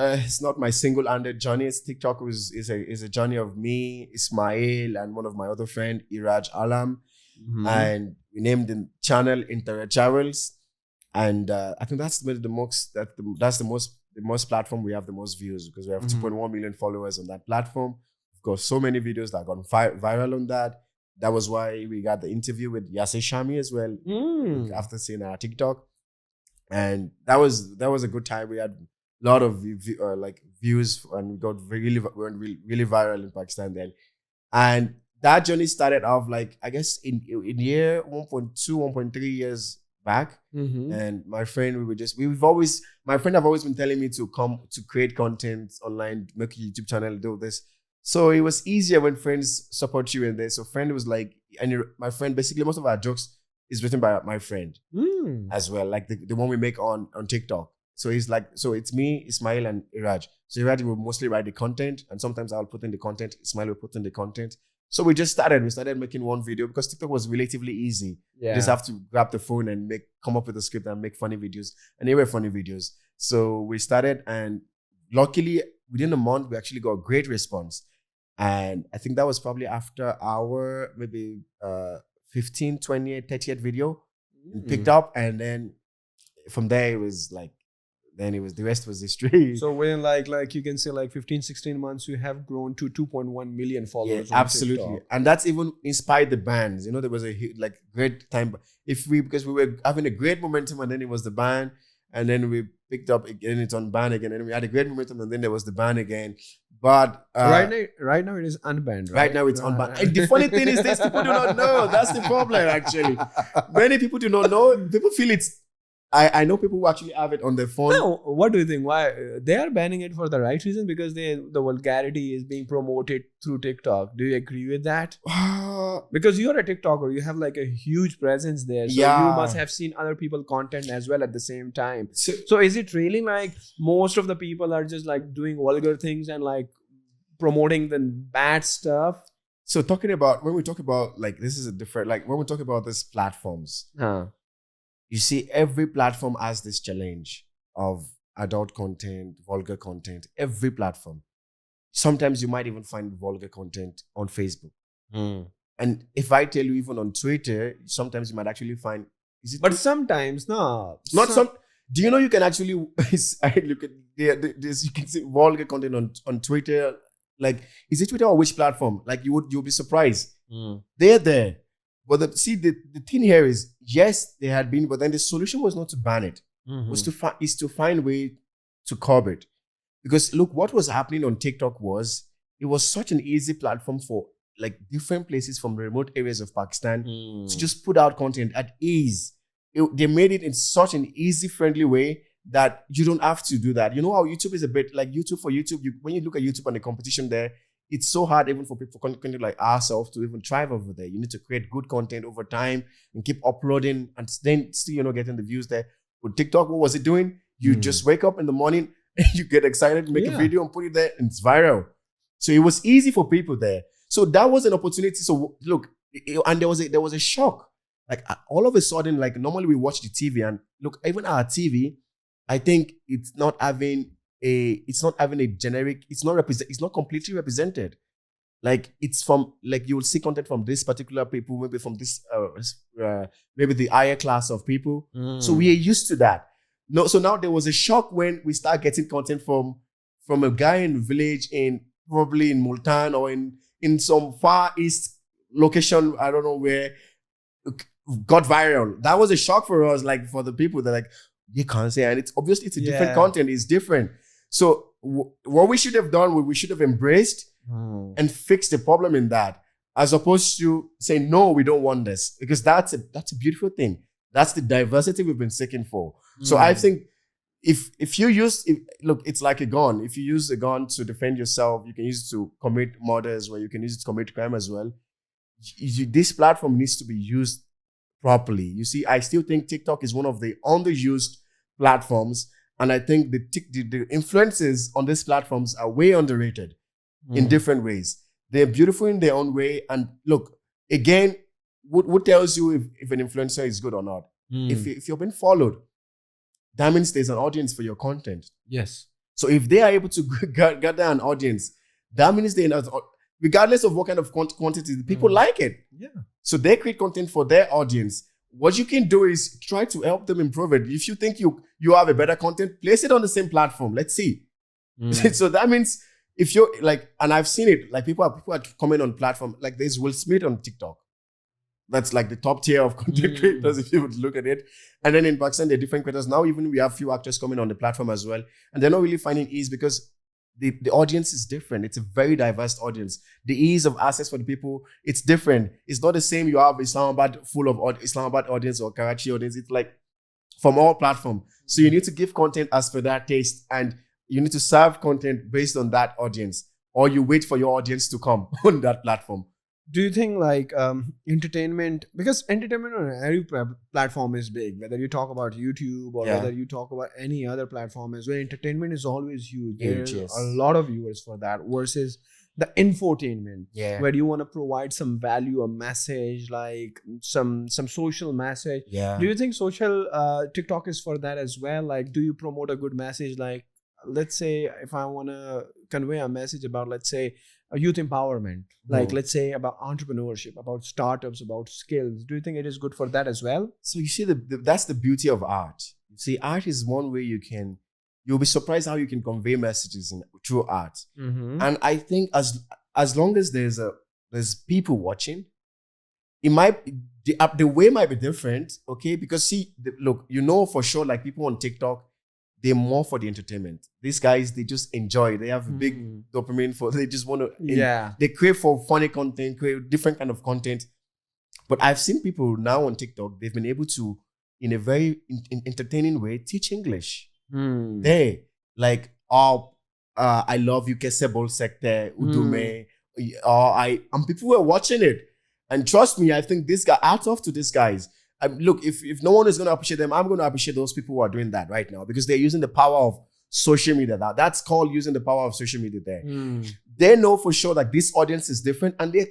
my single-handed journey. TikTok is a journey of me, Ismail, and one of my other friend, Iraj Alam, and we named the channel Energized. And I think that's the most platform we have the most views because we have 2.1 million followers on that platform. We've got so many videos that have gone viral on that. That was why we got the interview with Yasser Shami as well after seeing our TikTok, and that was a good time. We had a lot of views and we got really viral in Pakistan then, and that journey started off like I guess in year 1.2, 1.3 years back. And my friend, my friend have always been telling me to come to create content online, make a YouTube channel, do this. So it was easier when friends support you in this. So friend was like, and my friend, basically most of our jokes is written by my friend as well, like the one we make on TikTok. So he's like, so it's me, Ismail, and Iraj. So Iraj will mostly write the content, and sometimes I'll put in the content. Ismail will put in the content. So we started making one video because TikTok was relatively easy. Yeah. You just have to grab the phone and come up with a script and make funny videos. And they were funny videos. So we started, and luckily within a month, we actually got a great response. And I think that was probably after our maybe 15, 20, 30th video. It picked up, and then from there it was like, the rest was history. So when like you can say like 15, 16 months, you have grown to 2.1 million followers. Yeah, absolutely. TikTok. And that's even inspired the bands. There was a great time because we were having a great momentum, and then it was the band, and then we picked up again, it's on ban again, and we had a great momentum, and then there was the ban again. But right now it is unbanned. Right now it's unbanned. And the funny thing is this, people do not know. That's the problem actually. Many people do not know. People feel it's I know people who actually have it on their phone. No, what do you think? Why they are banning it for the right reason? Because the vulgarity is being promoted through TikTok. Do you agree with that? Because you're a TikToker, you have like a huge presence there, so you must have seen other people content as well at the same time. So is it really like most of the people are just like doing vulgar things and like promoting the bad stuff? So when we talk about like this is a different, like when we talk about these platforms, you see every platform has this challenge of adult content, vulgar content. Every platform. Sometimes you might even find vulgar content on Facebook. And if I tell you even on Twitter, sometimes you might actually find. But sometimes, no. Not some. Do you know you can actually look at this? You can see vulgar content on Twitter. Like, is it Twitter or which platform? Like, you'll be surprised. They're there. But the thing here is, yes, they had been, but then the solution was not to ban it. Was to find a way to curb it. Because look, what was happening on TikTok was, it was such an easy platform for like different places from remote areas of Pakistan to just put out content at ease. They made it in such an easy, friendly way that you don't have to do that. You know how YouTube is a bit like YouTube for YouTube. When you look at YouTube and the competition there, it's so hard even for people content like ourselves to even thrive over there. You need to create good content over time and keep uploading and then still, getting the views there. With TikTok, what was it doing? You just wake up in the morning and you get excited, make a video and put it there and it's viral. So it was easy for people there. So that was an opportunity. So look, and there was a shock. Like all of a sudden, like normally we watch the TV and look, even our TV, I think it's not having a generic, it's not completely represented. Like it's from, like you will see content from this particular people, maybe from this, maybe the higher class of people. So we are used to that. No, so now there was a shock when we start getting content from a guy in a village probably in Multan or in some far east location, I don't know where, got viral. That was a shock for us, like for the people that like, you can't say, and it's obviously it's a different content, it's different. So what we should have done, we should have embraced and fixed the problem in that, as opposed to saying, no, we don't want this, because that's a beautiful thing. That's the diversity we've been seeking for. So I think if look, it's like a gun. If you use a gun to defend yourself, you can use it to commit murder as well. You can use it to commit crime as well. This platform needs to be used properly. You see, I still think TikTok is one of the underused platforms, and I think the influences on these platforms are way underrated in different ways. They're beautiful in their own way, and look, again, what tells you if an influencer is good or not? If you're being followed, that means there's an audience for your content. Yes. So if they are able to gather an audience, that means regardless of what kind of quantity, people like it. Yeah. So they create content for their audience. What you can do is try to help them improve it. If you think you have a better content, place it on the same platform. Let's see. So that means if you're like, and I've seen it, like people are coming on platform, like there's Will Smith on TikTok. That's like the top tier of content creators if you would look at it. And then in Pakistan, there are different creators. Now even we have few actors coming on the platform as well. And they're not really finding ease because the audience is different. It's a very diverse audience. The ease of access for the people, it's different. It's not the same. You have Islamabad full of Islamabad audience or Karachi audience. It's like from all platforms. So you need to give content as per that taste, and you need to serve content based on that audience, or you wait for your audience to come on that platform. Do you think like entertainment, because entertainment on every platform is big, whether you talk about YouTube or whether you talk about any other platform as well, entertainment is always huge. There's a lot of viewers for that versus the infotainment, where you want to provide some value, a message, like some social message. Do you think social TikTok is for that as well? Like, do you promote a good message? Like, let's say if I want to convey a message about, let's say, youth empowerment, like let's say about entrepreneurship, about startups, about skills. Do you think it is good for that as well? So you see, that's the beauty of art. You see, art is one way you'll be surprised how you can convey messages through art. And I think as long as there's people watching, it might the way might be different, okay? Because see, look, for sure, like people on TikTok, they're more for the entertainment. These guys, they just enjoy. They have a big dopamine they just want to, they crave for funny content, crave different kind of content. But I've seen people now on TikTok, they've been able to in a very entertaining way, teach English. Hmm. They like, I love you, kaise bol sakte hai, Urdu mein, and people were watching it. And trust me, I think this guy, hats off to these guys. Look, if no one is going to appreciate them, I'm going to appreciate those people who are doing that right now because they're using the power of social media. That's called using the power of social media there. They know for sure that this audience is different and they're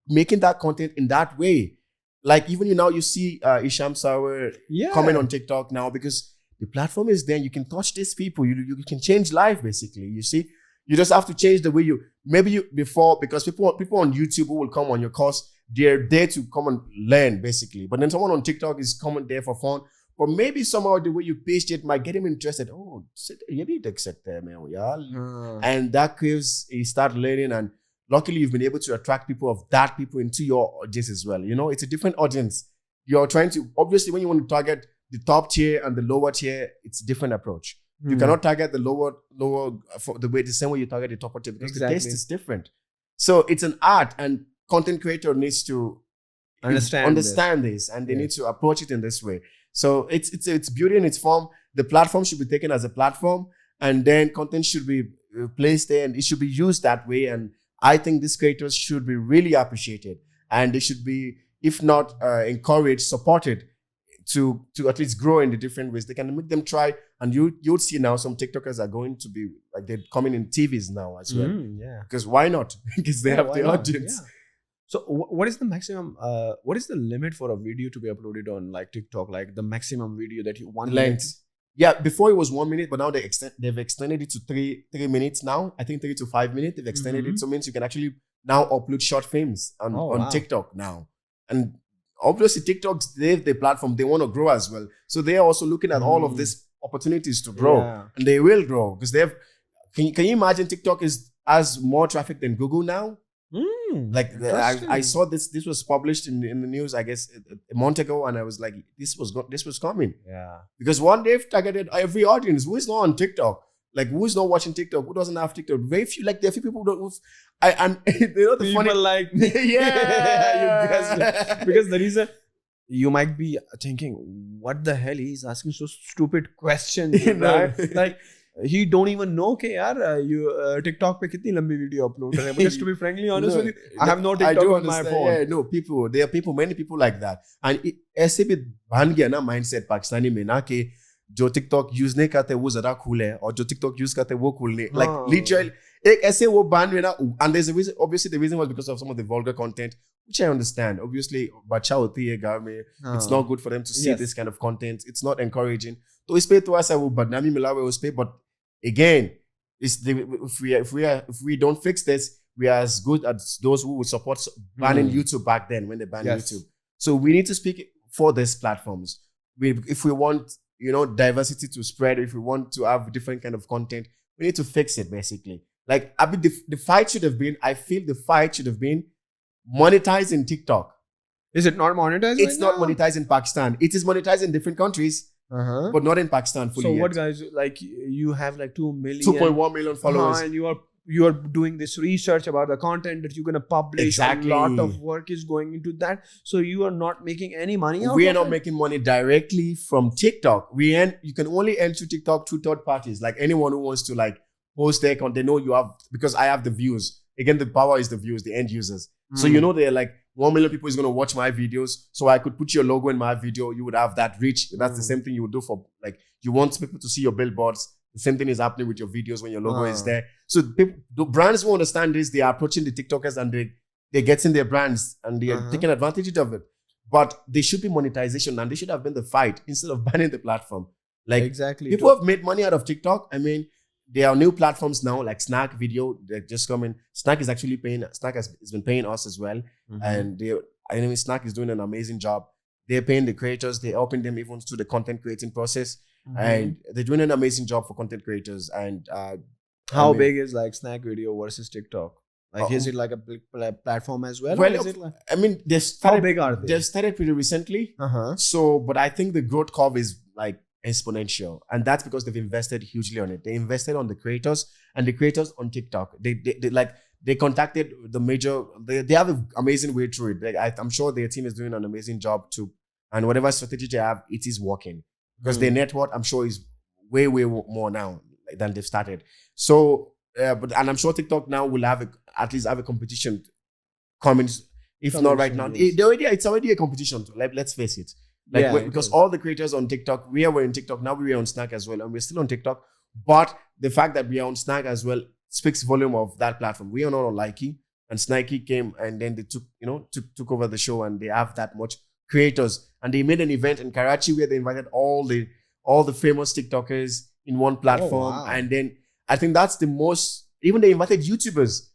making that content in that way. Like even you see Isham Sawer comment on TikTok now because the platform is there. You can touch these people. You can change life basically. You see, you just have to change the way because people on YouTube who will come on your course, they're there to come and learn basically. But then someone on TikTok is coming there for fun. But maybe somehow the way you pitched it might get him interested. Oh, and that gives he start learning, and luckily you've been able to attract people into your audience as well. It's a different audience. You're trying to, obviously when you want to target the top tier and the lower tier, it's a different approach. You cannot target the lower for the same way you target the top tier because the taste is different. So it's an art, and content creator needs to understand this and they need to approach it in this way. So it's beauty in its form. The platform should be taken as a platform, and then content should be placed there and it should be used that way. And I think these creators should be really appreciated, and they should be, if not encouraged, supported to at least grow in the different ways. They can make them try, and you'll see now some TikTokers are going to be like they're coming in TVs now as well. Because why not? Because they have the audience. Yeah. So what is the maximum? What is the limit for a video to be uploaded on like TikTok? Like the maximum video that you want? Length. Yeah, before it was 1 minute, but now they've extended it to 3 minutes now. I think 3 to 5 minutes. They've extended it, so it means you can actually now upload short films on TikTok now. And obviously TikTok's the platform, they want to grow as well. So they're also looking at all of these opportunities to grow, and they will grow because they have. Can you imagine TikTok has more traffic than Google now? Like I saw this was published in the news, I guess a month ago, and I was like, this was coming. Because one they've targeted every audience who is not on TikTok. Like who is not watching TikTok? Who doesn't have TikTok? Very few. Like there are few people who don't. And the people funny like me. Because the reason you might be thinking, what the hell he's asking so stupid questions, right? Like. He don't even know कि यार you TikTok पे कितनी लंबी video upload कर रहे हैं. But just to be frankly honest with you, I have no TikTok on my phone. Yeah, no, there are many people like that. And ऐसे भी बन गया ना mindset पाकिस्तानी में ना कि जो TikTok use नहीं करते वो ज़रा cool है और जो TikTok use करते वो cool नहीं. Like literally एक ऐसे वो ban में ना, and there's a reason. Obviously the reason was because of some of the vulgar content, which I understand. Obviously बच्चा होती है घर में, it's not good for them to see this kind of content. It's not encouraging. तो इस पे तो ऐसा वो बदनामी मिला हुआ है उस पे. But again, if we don't fix this, we are as good as those who would support banning YouTube back then when they banned YouTube. So we need to speak for these platforms. If we want diversity to spread, if we want to have different kind of content, we need to fix it basically. Like I mean, the fight should have been. I feel the fight should have been monetized in TikTok. Is it not monetized? It's not monetized in Pakistan. It is monetized in different countries. But not in Pakistan fully. So yet. What guys, like you have like 2 million 2.1 million followers, and you are doing this research about the content that you're going to publish. Exactly. A lot of work is going into that, so you are not making any money out we of are not it. making money directly from TikTok. You can only enter TikTok through third parties, like anyone who wants to like post their content. They know you have, because I have the views. Again, the power is the views, the end users. So they're like 1 million people is going to watch my videos, so I could put your logo in my video. You would have that reach. That's the same thing you would do for, like, you want people to see your billboards. The same thing is happening with your videos when your logo is there. So the brands who understand this, they are approaching the TikTokers and they're getting their brands and they are taking advantage of it. But there should be monetization, and they should have been the fight instead of banning the platform. Like, exactly, people have made money out of TikTok. I mean, there are new platforms now like Snack Video. They're just coming. Snack is actually paying. Snack has been paying us as well, and Snack is doing an amazing job. They're paying the creators. They're helping them even through the content creating process, and they're doing an amazing job for content creators. And how big is like Snack Video versus TikTok? Like, is it like a big platform as well? Well, or is it like, I mean, how big are they? They've started pretty recently. So, but I think the growth curve is like exponential, and that's because they've invested hugely on it. They invested on the creators, and the creators on TikTok. They contacted the major. They have an amazing way through it. I'm sure their team is doing an amazing job to and whatever strategy they have, it is working because their net worth, I'm sure, is way more now than they've started. So, and I'm sure TikTok now will at least have a competition coming. If not right now, it's already a competition. Let's face it. Because all the creators on TikTok, we were in TikTok, now we are on Snack as well, and we're still on TikTok. But the fact that we are on Snack as well speaks volume of that platform. We are not on Likey, and Snacky came and then they took over the show, and they have that much creators, and they made an event in Karachi where they invited all the famous TikTokers in one platform. Oh, wow. And then I think that's the most. Even they invited YouTubers.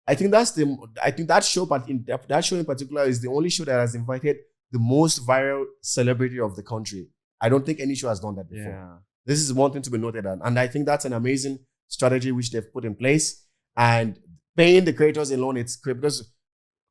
I think that show in particular is the only show that has invited the most viral celebrity of the country. I don't think any show has done that before. Yeah. This is one thing to be noted on. And I think that's an amazing strategy which they've put in place. And paying the creators alone, it's great because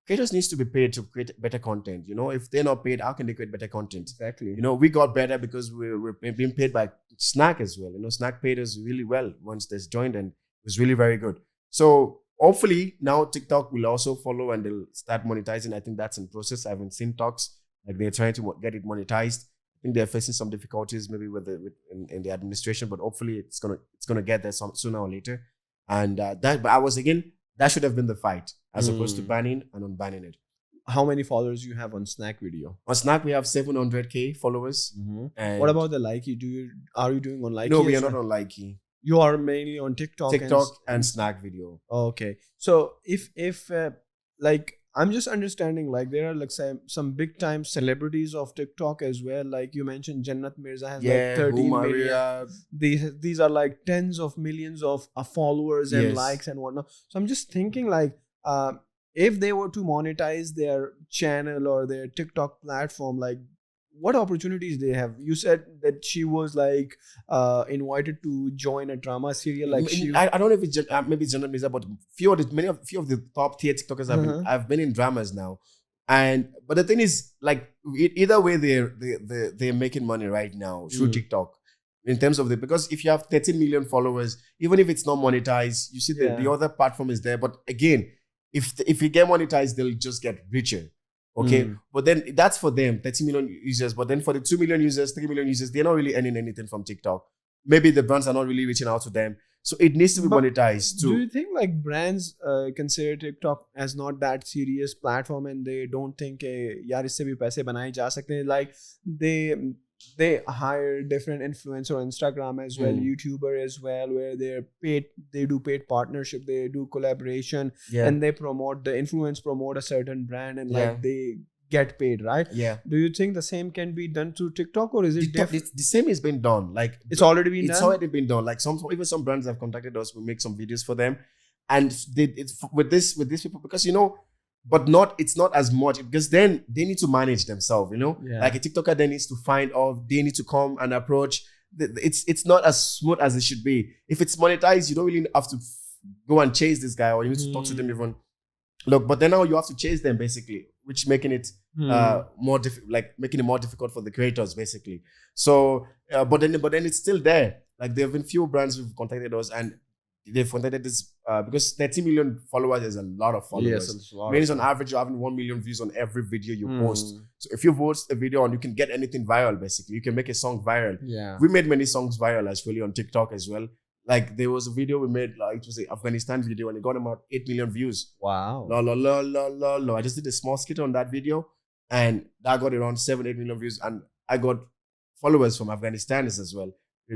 creators needs to be paid to create better content. If they're not paid, how can they create better content? Exactly. We got better because we're being paid by Snack as well. Snack paid us really well once they joined, and it was really very good. So hopefully now TikTok will also follow and they'll start monetizing. I think that's in process. I haven't seen talks. Like they're trying to get it monetized. I think they're facing some difficulties maybe in the administration, but hopefully it's gonna get there sooner or later. And but that should have been the fight as opposed to banning and unbanning it. How many followers you have on Snack video? On Snack we have 700k followers. Mm-hmm. And what about the Likey? Are you doing on Likey? No, we are not on Likey. You are mainly on TikTok and Snack video. Okay, so if like I'm just understanding, like there are like some big time celebrities of TikTok as well. Like you mentioned, Jannat Mirza has like 13 million. These are like tens of millions of followers and likes and whatnot. So I'm just thinking like if they were to monetize their channel or their TikTok platform, like what opportunities they have? You said that she was like invited to join a drama serial. Like I don't know if it's maybe it's Jannat Mirza, but few of the top tier TikTokers have been in dramas now. But the thing is, like either way, they're making money right now through TikTok. In terms of because if you have 13 million followers, even if it's not monetized, you see the other platform is there. But again, if you get monetized, they'll just get richer. Okay, but then that's for them, 30 million users. But then for the 2 million users, 3 million users, they're not really earning anything from TikTok. Maybe the brands are not really reaching out to them. So it needs to be monetized too. Do you think like brands consider TikTok as not that serious platform and they don't think, yaar isse bhi paise banaye ja sakte hain? Like they hire different influencer on Instagram as well, YouTuber as well, where they do paid partnership, they do collaboration, and they promote a certain brand and like they get paid, right? Yeah. Do you think the same can be done through TikTok, or is it the same has been done? Like it's already been done? It's already been done. Like even some brands have contacted us, we make some videos for them. And it's with these people because but it's not as much because then they need to manage themselves, like a TikToker then needs to they need to come and approach. It's not as smooth as it should be. If it's monetized, you don't really have to go and chase this guy, or you need to talk to them even. Look, but then now you have to chase them basically, which making it more difficult for the creators basically. So, but then it's still there. Like there have been few brands who've contacted us and they've contacted this because 30 million followers is a lot of followers. Yes, it's a lot. Means on average you're having 1 million views on every video you post. So if you post a video and you can get anything viral, basically you can make a song viral. Yeah, we made many songs viral actually on TikTok as well. Like there was a video we made, like it was an Afghanistan video, and it got about 8 million views. Wow. I just did a small skit on that video, and that got around 7-8 million views, and I got followers from Afghanistanis as well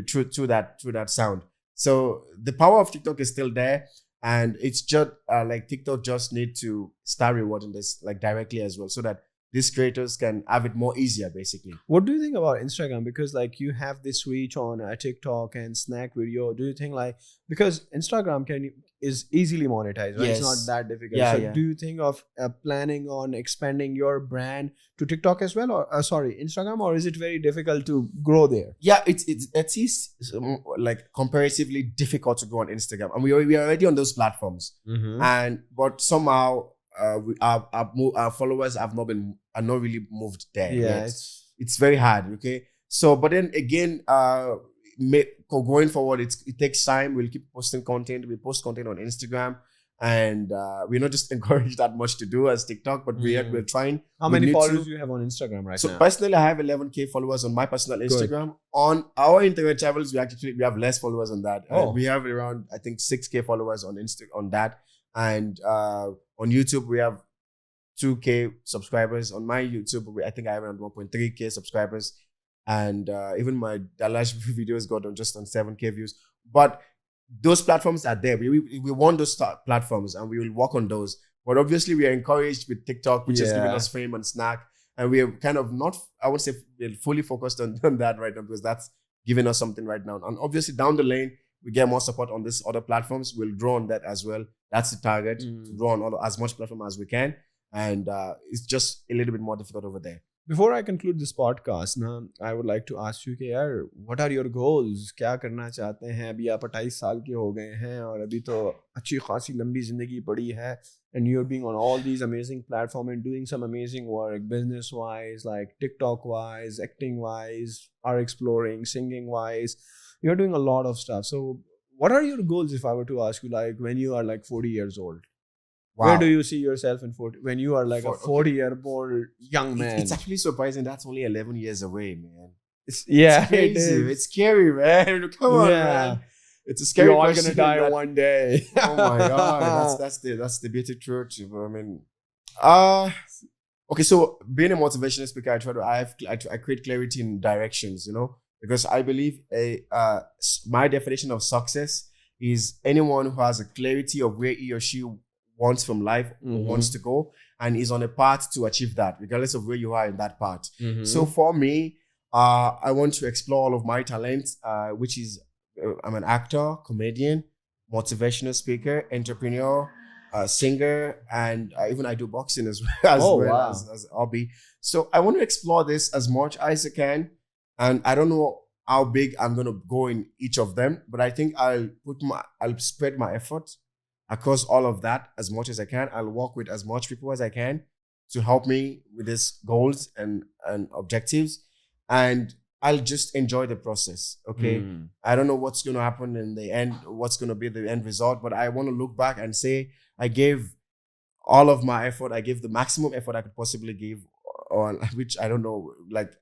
through that sound. So the power of TikTok is still there, and it's just like TikTok just need to start rewarding this like directly as well, so that these creators can have it more easier basically. What do you think about Instagram? Because like you have this reach on TikTok and Snack video. Do you think like because Instagram is easily monetized, right? Yes. It's not that difficult. Do you think of planning on expanding your brand to TikTok as well, or Instagram, or is it very difficult to grow there? Yeah, it is like comparatively difficult to go on Instagram, and we are already on those platforms, but somehow our followers are not really moved there yet. It's very hard. Okay, so but then again, going forward, it takes time. We'll keep posting content. We post content on Instagram, And we're not just encouraged that much to do as TikTok, but we're trying. How many followers do you have on Instagram right now? So personally, I have 11K followers on my personal Instagram. On our internet travels, we have less followers on that. We have around, I think, 6K followers on that. And on YouTube, we have 2K subscribers. On my YouTube, I think I have around 1.3K subscribers. And even my Daalmash videos got on 7K views. But those platforms are there. We want those platforms and we will work on those. But obviously, we are encouraged with TikTok, which is giving us fame and snack. And we are kind of not, I would say, we're fully focused on that right now because that's giving us something right now. And obviously, down the lane, we get more support on these other platforms. We'll draw on that as well. That's the target, to draw on as much platform as we can. And it's just a little bit more difficult over there. Before I conclude this podcast, I would like to ask you कि यार, what are your goals? क्या करना चाहते हैं? अभी आप 28 साल के हो गए हैं और अभी तो अच्छी खासी लंबी जिंदगी पड़ी है, and you're being on all these amazing platforms and doing some amazing work, business wise, like TikTok wise, acting wise, art exploring, singing wise. You're doing a lot of stuff. So what are your goals if I were to ask you, like when you are like 40 years old? Wow. Where do you see yourself in 40 when you are like a 40-year-old young man? It's actually surprising. That's only 11 years away, man. It's crazy. It's scary, man. Come on, man. It's a scary. We're all gonna die one day. Oh my god, that's the beauty truth. I mean, okay. So being a motivational speaker, I create clarity in directions. Because I believe my definition of success is anyone who has a clarity of where he or she wants from life, wants to go, and is on a path to achieve that, regardless of where you are in that path. So for me, I want to explore all of my talents, which is I'm an actor, comedian, motivational speaker, entrepreneur, singer, and even I do boxing as well as a hobby. So I want to explore this as much as I can, and I don't know how big I'm gonna go in each of them, but I think I'll spread my efforts across all of that as much as I can. I'll work with as much people as I can to help me with these goals and objectives. And I'll just enjoy the process, okay? I don't know what's going to happen in the end, what's going to be the end result, but I want to look back and say, I gave all of my effort. I gave the maximum effort I could possibly give, which I don't know, like,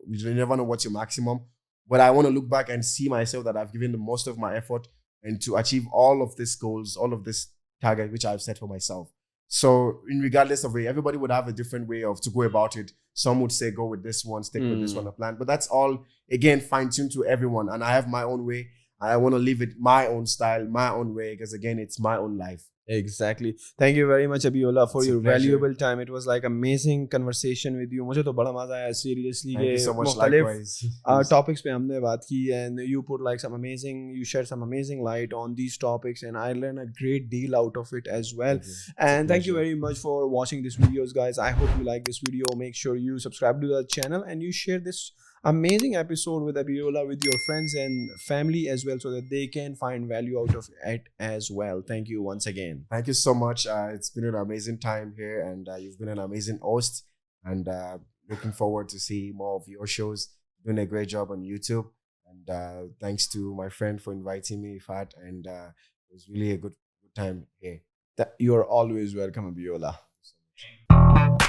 you never know what's your maximum. But I want to look back and see myself that I've given the most of my effort and to achieve all of these goals, all of this target, which I've set for myself. So regardless of way, everybody would have a different way to go about it. Some would say, go with this one, stick with this one, a plan. But that's all, again, fine-tuned to everyone. And I have my own way. I want to live it my own style, my own way, because again, it's my own life. Exactly. Thank you very much, Abiola, for your valuable time. It was like amazing conversation with you. मुझे तो बड़ा मजा आया, seriously. Thank you so much. Likewise. Topics पे हमने बात की, and you put like you shared some amazing light on these topics, and I learned a great deal out of it as well. And thank you very much for watching these videos, guys. I hope you like this video. Make sure you subscribe to the channel and you share this amazing episode with Abiola with your friends and family as well, so that they can find value out of it as well. Thank you once again. Thank you so much. It's been an amazing time here, and you've been an amazing host, and looking forward to see more of your shows. Doing a great job on YouTube, and thanks to my friend for inviting me, Fat, and it was really a good time here. You're always welcome, Abiola. Thank you so much.